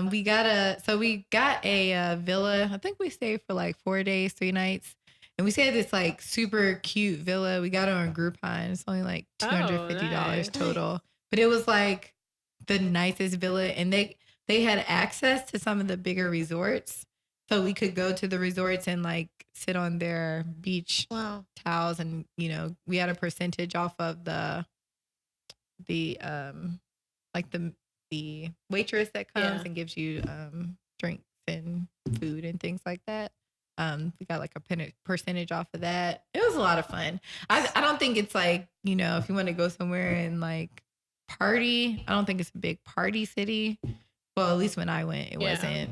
We got a villa. I think we stayed for like 4 days, 3 nights. And we stayed at this like super cute villa. We got it on Groupon. It's only like $250 nice. total. But it was like the nicest villa. And they had access to some of the bigger resorts. So we could go to the resorts and like sit on their beach towels. And, you know, we had a percentage off of the waitress that comes and gives you drinks and food and things like that. We got like a percentage off of that. It was a lot of fun. I don't think it's like, you know, if you want to go somewhere and like party, I don't think it's a big party city. Well, at least when I went, it wasn't.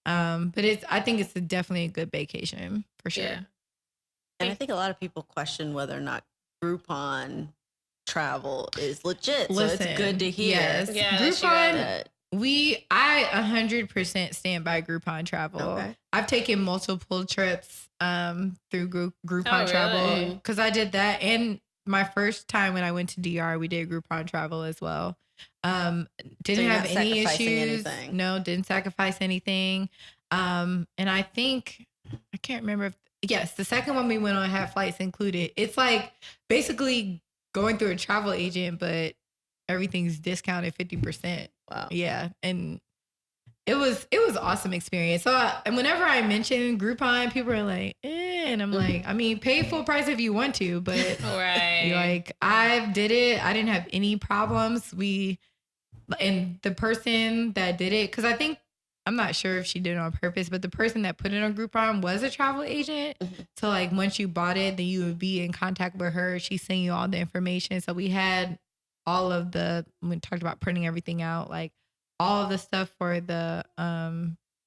But I think it's definitely a good vacation for sure. Yeah. And I think a lot of people question whether or not Groupon travel is legit. So it's good to hear. Yes. Yeah, Groupon, I 100% stand by Groupon travel. Okay. I've taken multiple trips through Groupon travel because I did that. And my first time when I went to DR, we did Groupon travel as well. Didn't have any issues. No, didn't sacrifice anything. And I think, I can't remember if, yes, the second one we went on had flights included. It's like basically going through a travel agent, but everything's discounted 50%. Wow. Yeah. And it was awesome experience. So and whenever I mention Groupon, people are like, and I'm like, I mean, pay full price if you want to, but like I did it. I didn't have any problems. And the person that did it, because I'm not sure if she did it on purpose, but the person that put it on Groupon was a travel agent. So like once you bought it, then you would be in contact with her. She sent you all the information. So we had all of we talked about printing everything out, like all of the stuff for the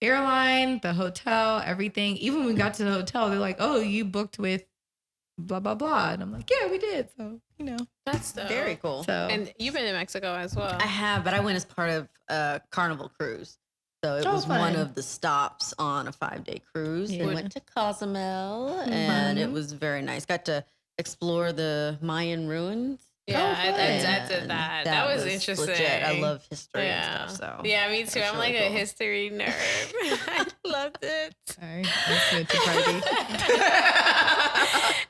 airline, the hotel, everything. Even when we got to the hotel, they're like, oh, you booked with blah, blah, blah. And I'm like, yeah, we did. So, you know. That's very cool. So, and you've been to Mexico as well. I have, but I went as part of a Carnival cruise. So it was fun. one of the stops on a 5-day cruise. Yeah. We went to Cozumel, and it was very nice. Got to explore the Mayan ruins. Yeah, I And did that. That was interesting. Legit. I love history and stuff. So yeah, me too. I'm really like cool. a history nerd. I loved it. sorry, I went to party.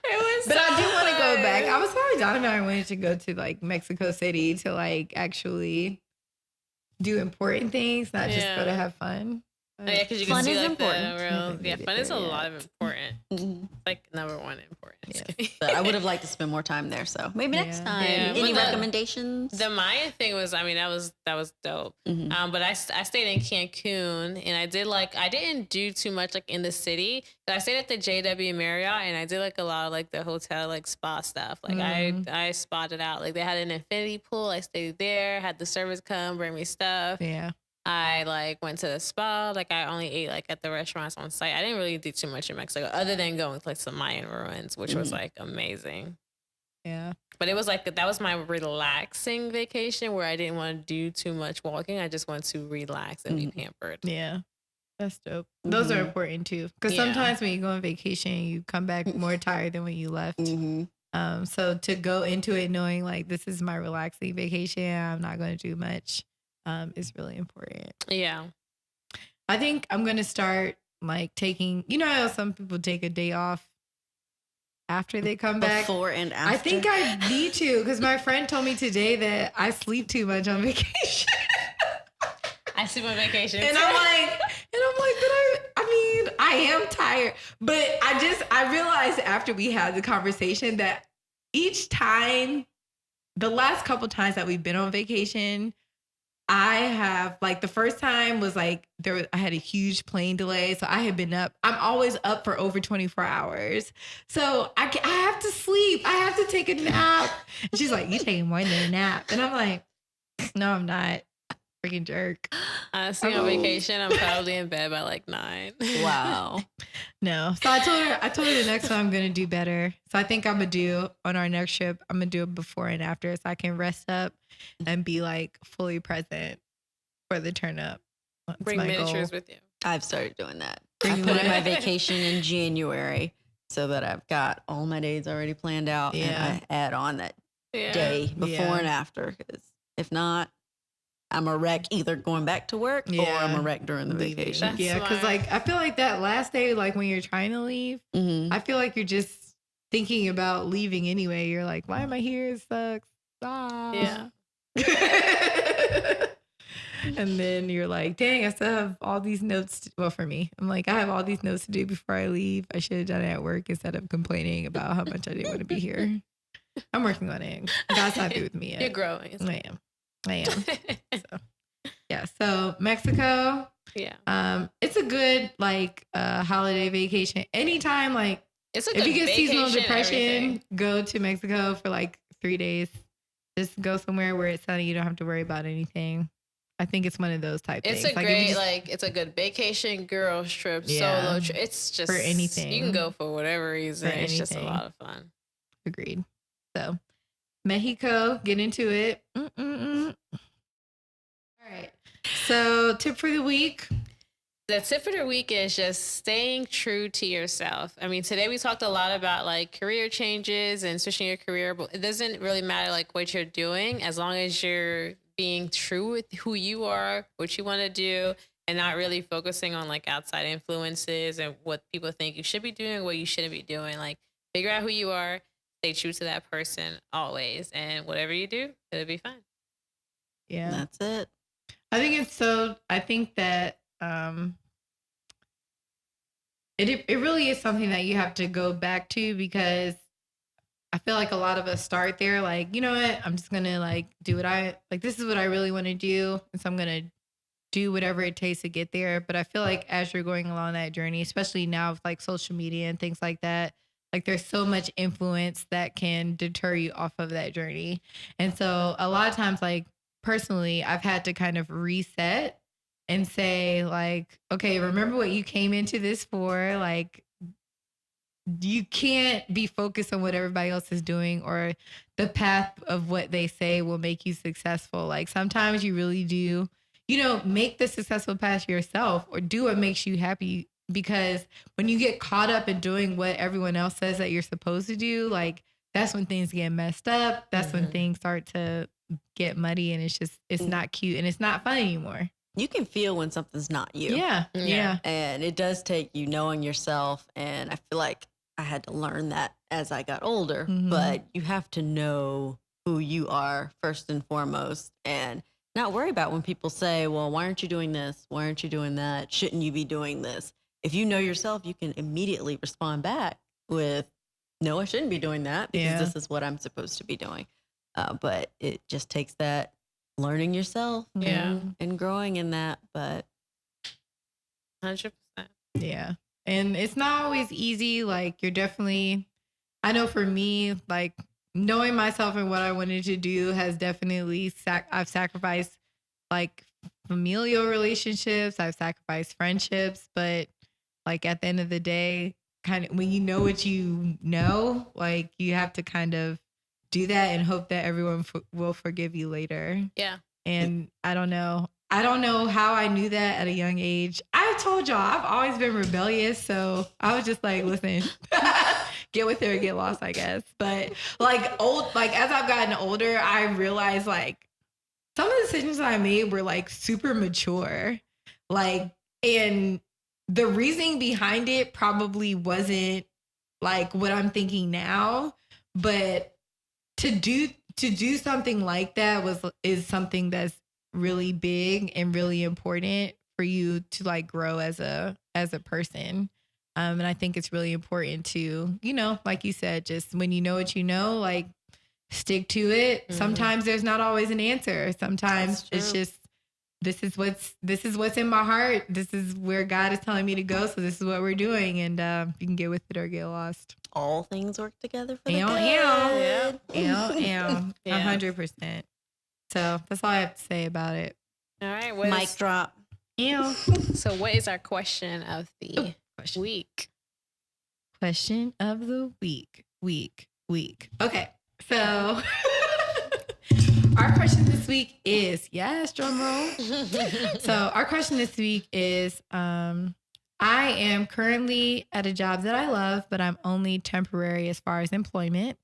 It was But so I do want to go fun. back. I was telling Donovan I wanted to go to like Mexico City to like actually do important things, not just go to have fun. Oh, yeah, because you can Fun see is like important. the real. Yeah, fun is a lot of important. Mhm. Like number one important. Yes. But I would have liked to spend more time there. So maybe next Yeah. time. Yeah. Any Well, recommendations? The Maya thing was, I mean, that was dope. Mhm. But I stayed in Cancun, and I didn't do too much like in the city. But I stayed at the JW Marriott, and I did like a lot of like the hotel like spa stuff. Like I spotted out, like they had an infinity pool. I stayed there, had the servers come bring me stuff. Yeah. I like went to the spa. Like I only ate like at the restaurants on site. I didn't really do too much in Mexico other than going to like some Mayan ruins, which was like amazing. Yeah. But it was like that was my relaxing vacation where I didn't want to do too much walking. I just want to relax and be pampered. Yeah. That's dope. Those are important too. Because sometimes when you go on vacation, you come back more tired than when you left. So to go into it knowing like this is my relaxing vacation, I'm not going to do much, is really important. Yeah. I think I'm going to start like taking, you know how some people take a day off after they come back? Before and after. I think I need to because my friend told me today that I sleep too much on vacation. I sleep on vacation. And I'm like, but I am tired. But I realized after we had the conversation that each time, the last couple times that we've been on vacation, I have like the first time was like I had a huge plane delay. So I had been up. I'm always up for over 24 hours. So I have to sleep. I have to take a nap. And she's like, you taking more than a nap. And I'm like, no, I'm not. Freaking jerk. Honestly, on vacation, I'm probably in bed by like 9. Wow. No. So I told her the next time I'm going to do better. So I think I'm going to do on our next trip, I'm going to do it before and after so I can rest up and be like fully present for the turn up. That's Bring my miniatures goal. with you. I've started doing that. Bring I put in what? my vacation in January so that I've got all my days already planned out. Yeah. And I add on that Yeah. day before Yeah. and after. Because if not, I'm a wreck either going back to work or Yeah. I'm a wreck during the Leaving. vacation. That's Yeah, because smart. like I feel like that last day, like when you're trying to leave, I feel like you're just thinking about leaving anyway. You're like, why am I here? It sucks. Ah. Yeah. And then you're like, dang, I still have all these notes. Well, for me, I'm like, I have all these notes to do before I leave. I should have done it at work instead of complaining about how much I didn't want to be here. I'm working on it. God's happy with me yet. You're growing. I am. So, yeah. So Mexico, It's a good like holiday vacation. Anytime, like It's a if good you get seasonal vacation, depression, everything. go to Mexico for like 3 days. Just go somewhere where it's sunny. You don't have to worry about anything. I think it's one of those type It's things. a Like if you great, just, like, it's a good vacation, girls trip, Yeah. solo trip. It's just For anything. You can go for whatever reason. For It's just a anything. lot of fun. Agreed. So Mexico, get into it. All right. So tip for the week. The tip for the week is just staying true to yourself. I mean, today we talked a lot about like career changes and switching your career, but it doesn't really matter like what you're doing as long as you're being true with who you are, what you want to do, and not really focusing on like outside influences and what people think you should be doing, what you shouldn't be doing. Like figure out who you are, stay true to that person always, and whatever you do, it'll be fine. Yeah. That's it. I think that it really is something that you have to go back to, because I feel like a lot of us start there like, you know what, I'm just gonna like do what I like, this is what I really want to do, and so I'm gonna do whatever it takes to get there. But I feel like as you're going along that journey, especially now with like social media and things like that, like there's so much influence that can deter you off of that journey. And so a lot of times, like personally, I've had to kind of reset and say like, okay, remember what you came into this for. Like you can't be focused on what everybody else is doing or the path of what they say will make you successful. Like sometimes you really do, you know, make the successful path yourself or do what makes you happy. Because when you get caught up in doing what everyone else says that you're supposed to do, like that's when things get messed up. That's when things start to get muddy, and it's not cute and it's not fun anymore. You can feel when something's not you. Yeah. And it does take you knowing yourself. And I feel like I had to learn that as I got older. Mhm. But you have to know who you are first and foremost, and not worry about when people say, well, why aren't you doing this? Why aren't you doing that? Shouldn't you be doing this? If you know yourself, you can immediately respond back with, no, I shouldn't be doing that because this is what I'm supposed to be doing. But it just takes that learning yourself and growing in that. But 100%. Yeah. And it's not always easy. Like you're definitely, I know for me, like knowing myself and what I wanted to do has definitely, I've sacrificed like familial relationships. I've sacrificed friendships, but like at the end of the day, kind of when you know what you know, like you have to kind of do that and hope that everyone will forgive you later. Yeah. And I don't know how I knew that at a young age. I told y'all I've always been rebellious, so I was just like, listen, get with it or get lost, I guess. But like as I've gotten older, I realized like some of the decisions I made were like super mature. Like, and the reasoning behind it probably wasn't like what I'm thinking now, but to do something like that is something that's really big and really important for you to like grow as a person. And I think it's really important to, you know, like you said, just when you know what you know, like stick to it. Sometimes there's not always an answer. Sometimes it's just, this is what's in my heart. This is where God is telling me to go. So this is what we're doing. And you can get with it or get lost. all things work together for the Ew, good. ew. 100%. So that's all I have to say about it. All right. Mic drop. Ew. So what is our question of the week? Question of the week. Okay. So our question this week is, yes, drum roll. So our question this week is, I am currently at a job that I love, but I'm only temporary as far as employment.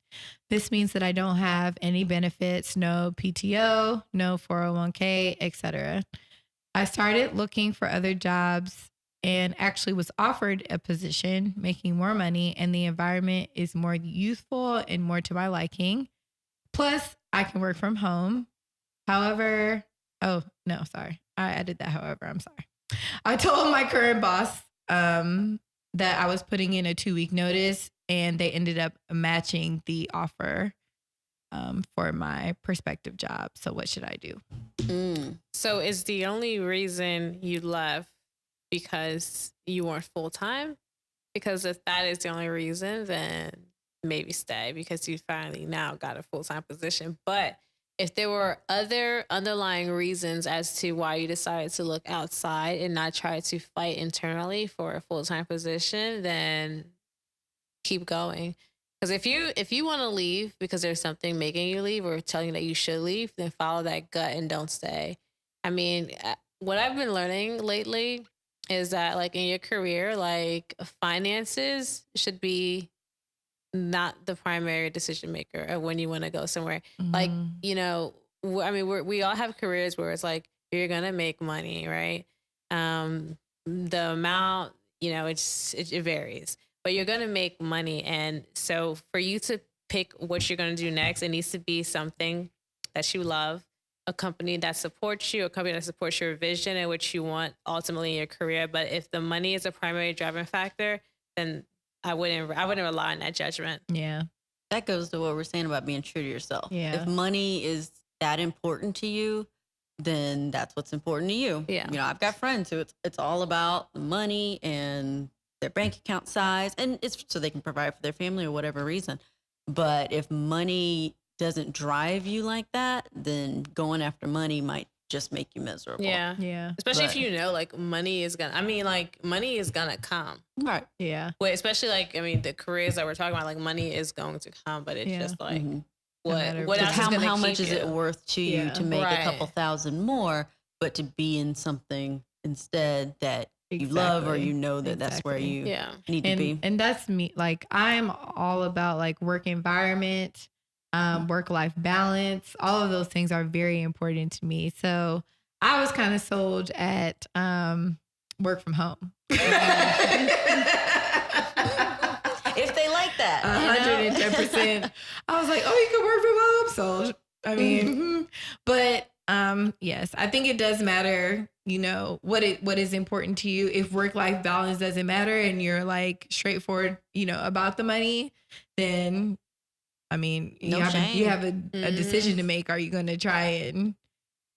This means that I don't have any benefits, no PTO, no 401k, etc. I started looking for other jobs and actually was offered a position making more money, and the environment is more youthful and more to my liking. Plus, I can work from home. However, oh, no, sorry. I added that. However, I'm sorry. I told my current boss that I was putting in a 2-week notice, and they ended up matching the offer for my prospective job. So what should I do? So is the only reason you left because you weren't full time. Because if that is the only reason, then maybe stay because you finally now got a full time position. But if there were other underlying reasons as to why you decided to look outside and not try to fight internally for a full time position, then keep going. Because if you want to leave because there's something making you leave or telling you that you should leave, then follow that gut and don't stay. I mean, what I've been learning lately is that like in your career, like finances should be not the primary decision maker of when you want to go somewhere. Like, you know, I mean, we all have careers where it's like, you're going to make money, right? The amount, you know, it varies, but you're going to make money. And so for you to pick what you're going to do next, it needs to be something that you love, a company that supports you, a company that supports your vision and what you want ultimately in your career. But if the money is a primary driving factor, then I wouldn't rely on that judgment. Yeah. That goes to what we're saying about being true to yourself. Yeah. If money is that important to you, then that's what's important to you. Yeah. You know, I've got friends who it's all about money and their bank account size, and it's so they can provide for their family or whatever reason. But if money doesn't drive you like that, then going after money might just make you miserable. Yeah. Yeah. Especially But- if you know, like, money is gonna come. Right. Yeah. Wait, especially like, I mean, the careers that we're talking about, like, money is going to come, but it's Yeah. just like, Mhm. matter what of else is How, gonna how keep much is you? it worth to you Yeah. to make a couple Right. thousand more, but to be in something instead that you love or Exactly. you know that that's where Exactly. you Yeah. need to be. And that's me. Like I'm all about like work environment, work-life balance. All of those things are very important to me. So I was kind of sold at work from home. If they like that, you know? 110%. I was like, oh, you can work from home. So I mean, but yes, I think it does matter, you know, what is important to you. If work-life balance doesn't matter and you're like straightforward, you know, about the money, then I mean, No you shame. have a decision to make. Are you going to try and,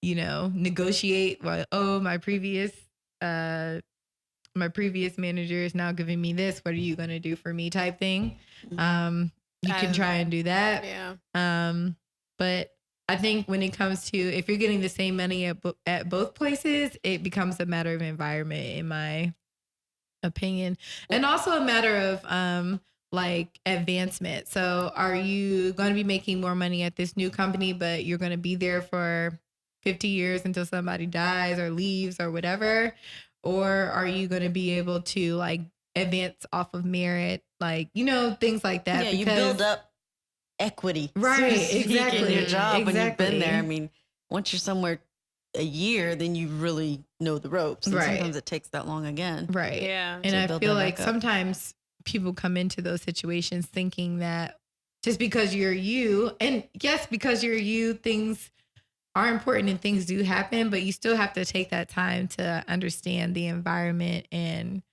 you know, negotiate? Well, oh, my previous manager is now giving me this. What are you going to do for me? Type thing. You can try and do that. Yeah. But I think when it comes to if you're getting the same money at both places, it becomes a matter of environment, in my opinion, and also a matter of like advancement. So are you going to be making more money at this new company, but you're going to be there for 50 years until somebody dies or leaves or whatever? Or are you going to be able to like advance off of merit, like, you know, things like that? Yeah, you build up equity, Right, so to speak, exactly, in your job when you've been there. I exactly. mean, once you're somewhere a year, then you really know the ropes. And Right. sometimes it takes that long again. Right. Yeah. And To I build feel that like back up. sometimes people come into those situations thinking that just because you're you, and yes, because you're you, things are important and things do happen, but you still have to take that time to understand the environment and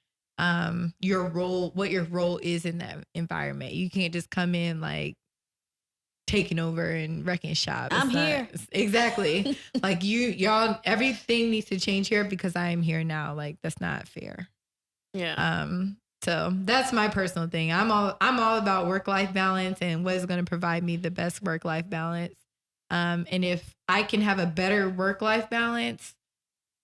your role, what your role is in that environment. You can't just come in like taking over and wrecking shop. I'm here. Exactly. Like y'all, everything needs to change here because I am here now. Like that's not fair. Yeah. So that's my personal thing. I'm all about work-life balance and what is going to provide me the best work-life balance. And if I can have a better work-life balance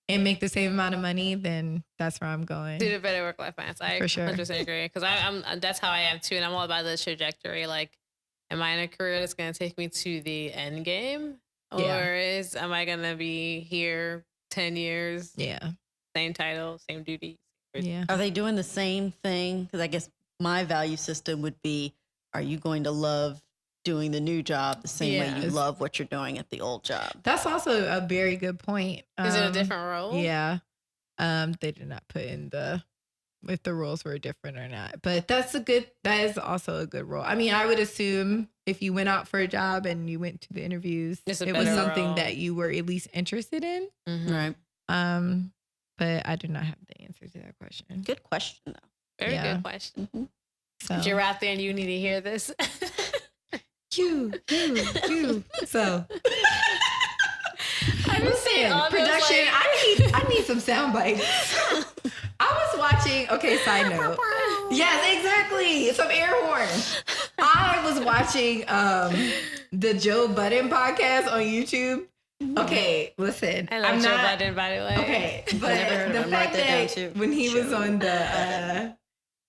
and make the same amount of money, then that's where I'm going. Do the better work-life balance. I For sure. 100% agree. Because I'm that's how I am too. And I'm all about the trajectory. Like, am I in a career that's going to take me to the end game? Or Yeah. am I going to be here 10 years, Yeah. same title, same duties? Yeah. Are they doing the same thing? Because I guess my value system would be, are you going to love doing the new job the same way you Yes. love what you're doing at the old job? That's also a very good point. Is it a different role? Yeah. They did not put in if the roles were different or not. But that is also a good role. I mean, I would assume if you went out for a job and you went to the interviews, It's a it was better something role. that you were at least interested in. Mhm. Right. But I do not have the answer to that question. Good question, though. Very Yeah. good question. Mhm. So If you're out there and you need to hear this. you. So I'm just saying all those, production. like- I need some sound bites. watching. Okay, side note. Yes, exactly. Some air horn. I was watching the Joe Budden podcast on YouTube. Okay, listen. I love Joe Budden, by the way. Okay, but never heard of the him. fact Write that down, that too. when he was on the,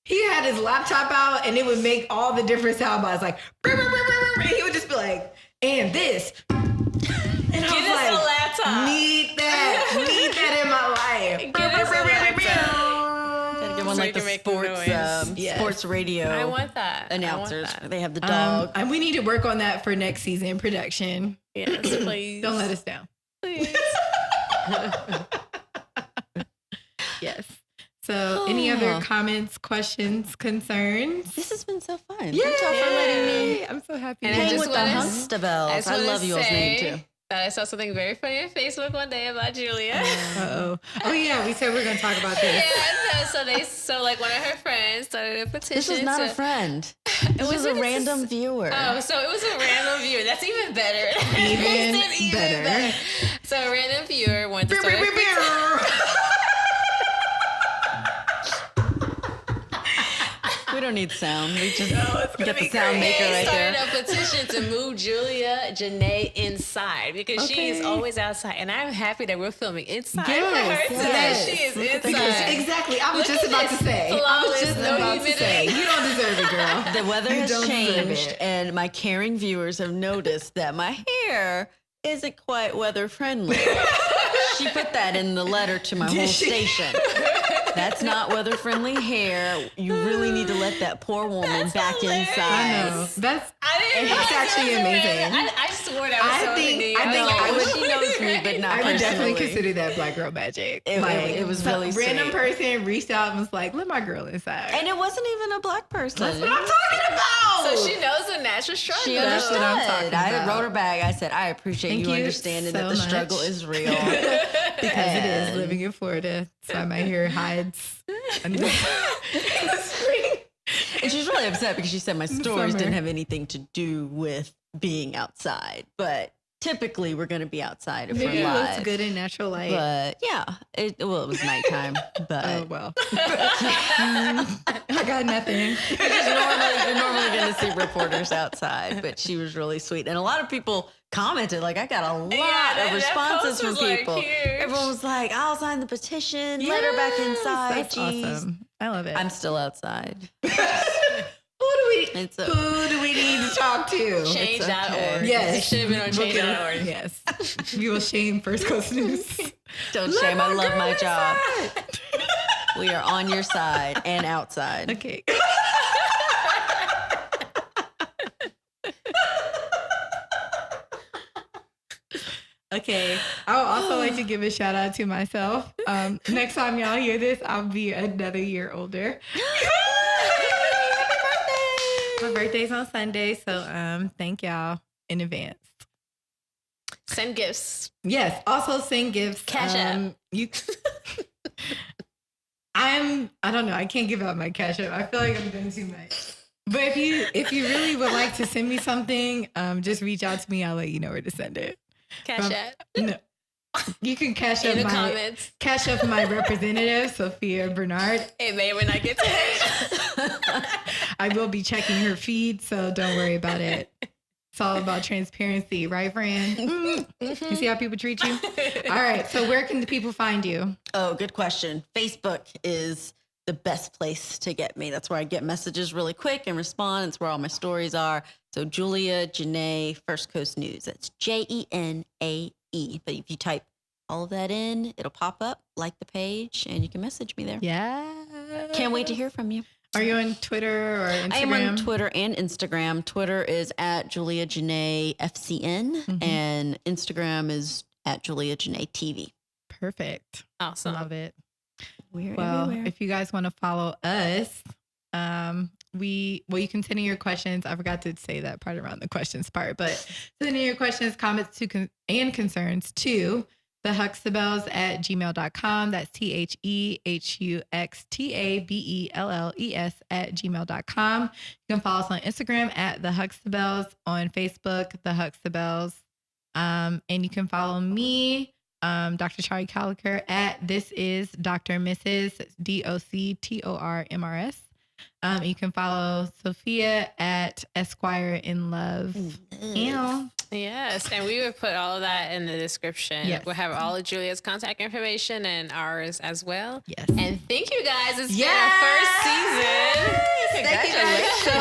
he had his laptop out and it would make all the different sound bites, like, and he would just be like, and this. And I was like, a laptop. need that in my life. Get us a laptop. Gotta get one So like you the can make sports, noise. Yes. sports radio I want that. announcers. I want that. They have the dog. And we need to work on that for next season production. Yes, please. Don't let us down. Please. Yes. So, any other comments, questions, concerns? This has been so fun. Yay! Thank y'all for letting me I'm so happy. And I hang just with the wanna- Huxtabelles. I love y'all's name too. That I saw something very funny on Facebook one day about Julia. Uh-oh. Oh, yeah. We said we are going to talk about this. Yeah, so like one of her friends started a petition. This was not a friend. This was a random viewer. Oh, so it was a random viewer. That's even better. Even Makes it better. So a random viewer wanted to start a petition. We don't need sound. We just it's gonna get the be sound maker They right started there. a petition to move Julia Jenae inside because she is Okay. always outside, and I'm happy that we're filming inside Yes, for her today. yes. She is Because inside. exactly. I was Look just at about to this say. I was flawless, just no about to say. humidity. You don't deserve it, girl. The weather You has don't deserve changed, it. and my caring viewers have noticed that my hair isn't quite weather friendly. She put that in the letter to my Did whole she? station. That's not weather friendly hair. You really need to let that poor woman That's back hilarious. inside. I know. That's I didn't That's know actually that was amazing. I swore that was I something think- new. I think was I like, would- She knows me, but not I would definitely personally. consider that black girl magic. It was some really random sweet. person reached out and was like, "Let my girl inside." And it wasn't even a black person. That's what I'm talking about. So she knows the natural struggle. She That's understood. what I'm talking I about. wrote her back. I said, I appreciate Thank you you understanding so that the struggle much. is real. Because it is And- living in Florida. That's why my hair hides in the spring. And she's really upset because she said my stories summer. didn't have anything to do with being outside. But typically we're going to be outside if we're Maybe it looks live. good in natural light. But yeah, it was nighttime. But Oh well. I got nothing. you're normally going to see reporters outside, but she was really sweet. And a lot of people commented, like, I got a lot that of responses post from was, like, people. huge. Everyone was like, I'll sign the petition, let her back Yes, inside. That's Jeez. awesome. I love it. I'm still outside. Who do we need to talk to? Change.org. okay. Yes. It should have been on change.org. Yes. We will shame First Coast News. Don't Let shame, I my love girl my job. inside. We are on your side and outside. Okay. Okay. I would also like to give a shout out to myself. Next time y'all hear this, I'll be another year older. My birthday's on Sunday, so thank y'all in advance. Send gifts. Yes. Also send gifts. Cash App. You. I don't know. I can't give out my cash app. I feel like I'm doing too much. But if you really would like to send me something, just reach out to me. I'll let you know where to send it. Cash App. No. You can cash In the up comments. my representative, Sophia Bernard. It may or may not get to it. I will be checking her feed, so don't worry about it. It's all about transparency, right, Fran? You see how people treat you? All right. So where can the people find you? Oh, good question. Facebook is the best place to get me. That's where I get messages really quick and respond. It's where all my stories are. So Julia Jenae, First Coast News. That's Jenae. But if you type all of that in, it'll pop up, like the page, and you can message me there. Yeah. Can't wait to hear from you. Are you on Twitter or Instagram? I am on Twitter and Instagram. Twitter is at Julia Jenae FCN, and Instagram is at Julia Jenae TV. Perfect. Awesome. Love it. We're Well, everywhere. if you guys want to follow us, you can send in your questions. I forgot to say that part around the questions part, but send in your questions, comments and concerns to the Huxtabelles at gmail.com. That's TheHuxtabelles at gmail.com. You can follow us on Instagram at the Huxtabelles, on Facebook, the Huxtabelles. And you can follow me Dr. Charlie Caliker at This Is Dr. Mrs. DOCTORMRS. You can follow Sophia at Esquire in Love. Ew. Yes, and we would put all of that in the description. Yes. We'll have all of Julia's contact information and ours as well. Yes. And thank you guys. It's been our first season. Thank you guys so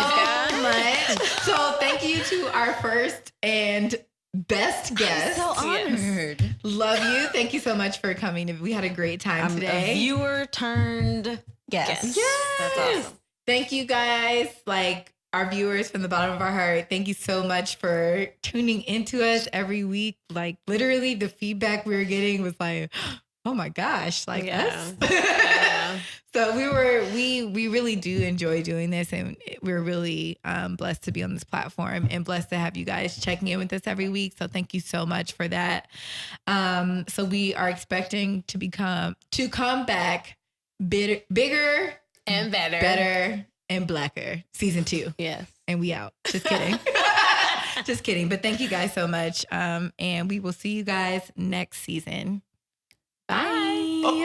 much. So thank you to our first and best guest. So honored. Love you. Thank you so much for coming. We had a great time today. A viewer turned guest. Yes. That's awesome. Thank you guys, like our viewers from the bottom of our heart. Thank you so much for tuning into us every week. Like literally the feedback we were getting was like, oh my gosh, like us. Yeah. So we really do enjoy doing this, and we're really blessed to be on this platform and blessed to have you guys checking in with us every week. So thank you so much for that. So we are expecting to come back bigger And better and blacker season 2. Yes. And we out. Just kidding. Just kidding. But thank you guys so much. And we will see you guys next season. Bye.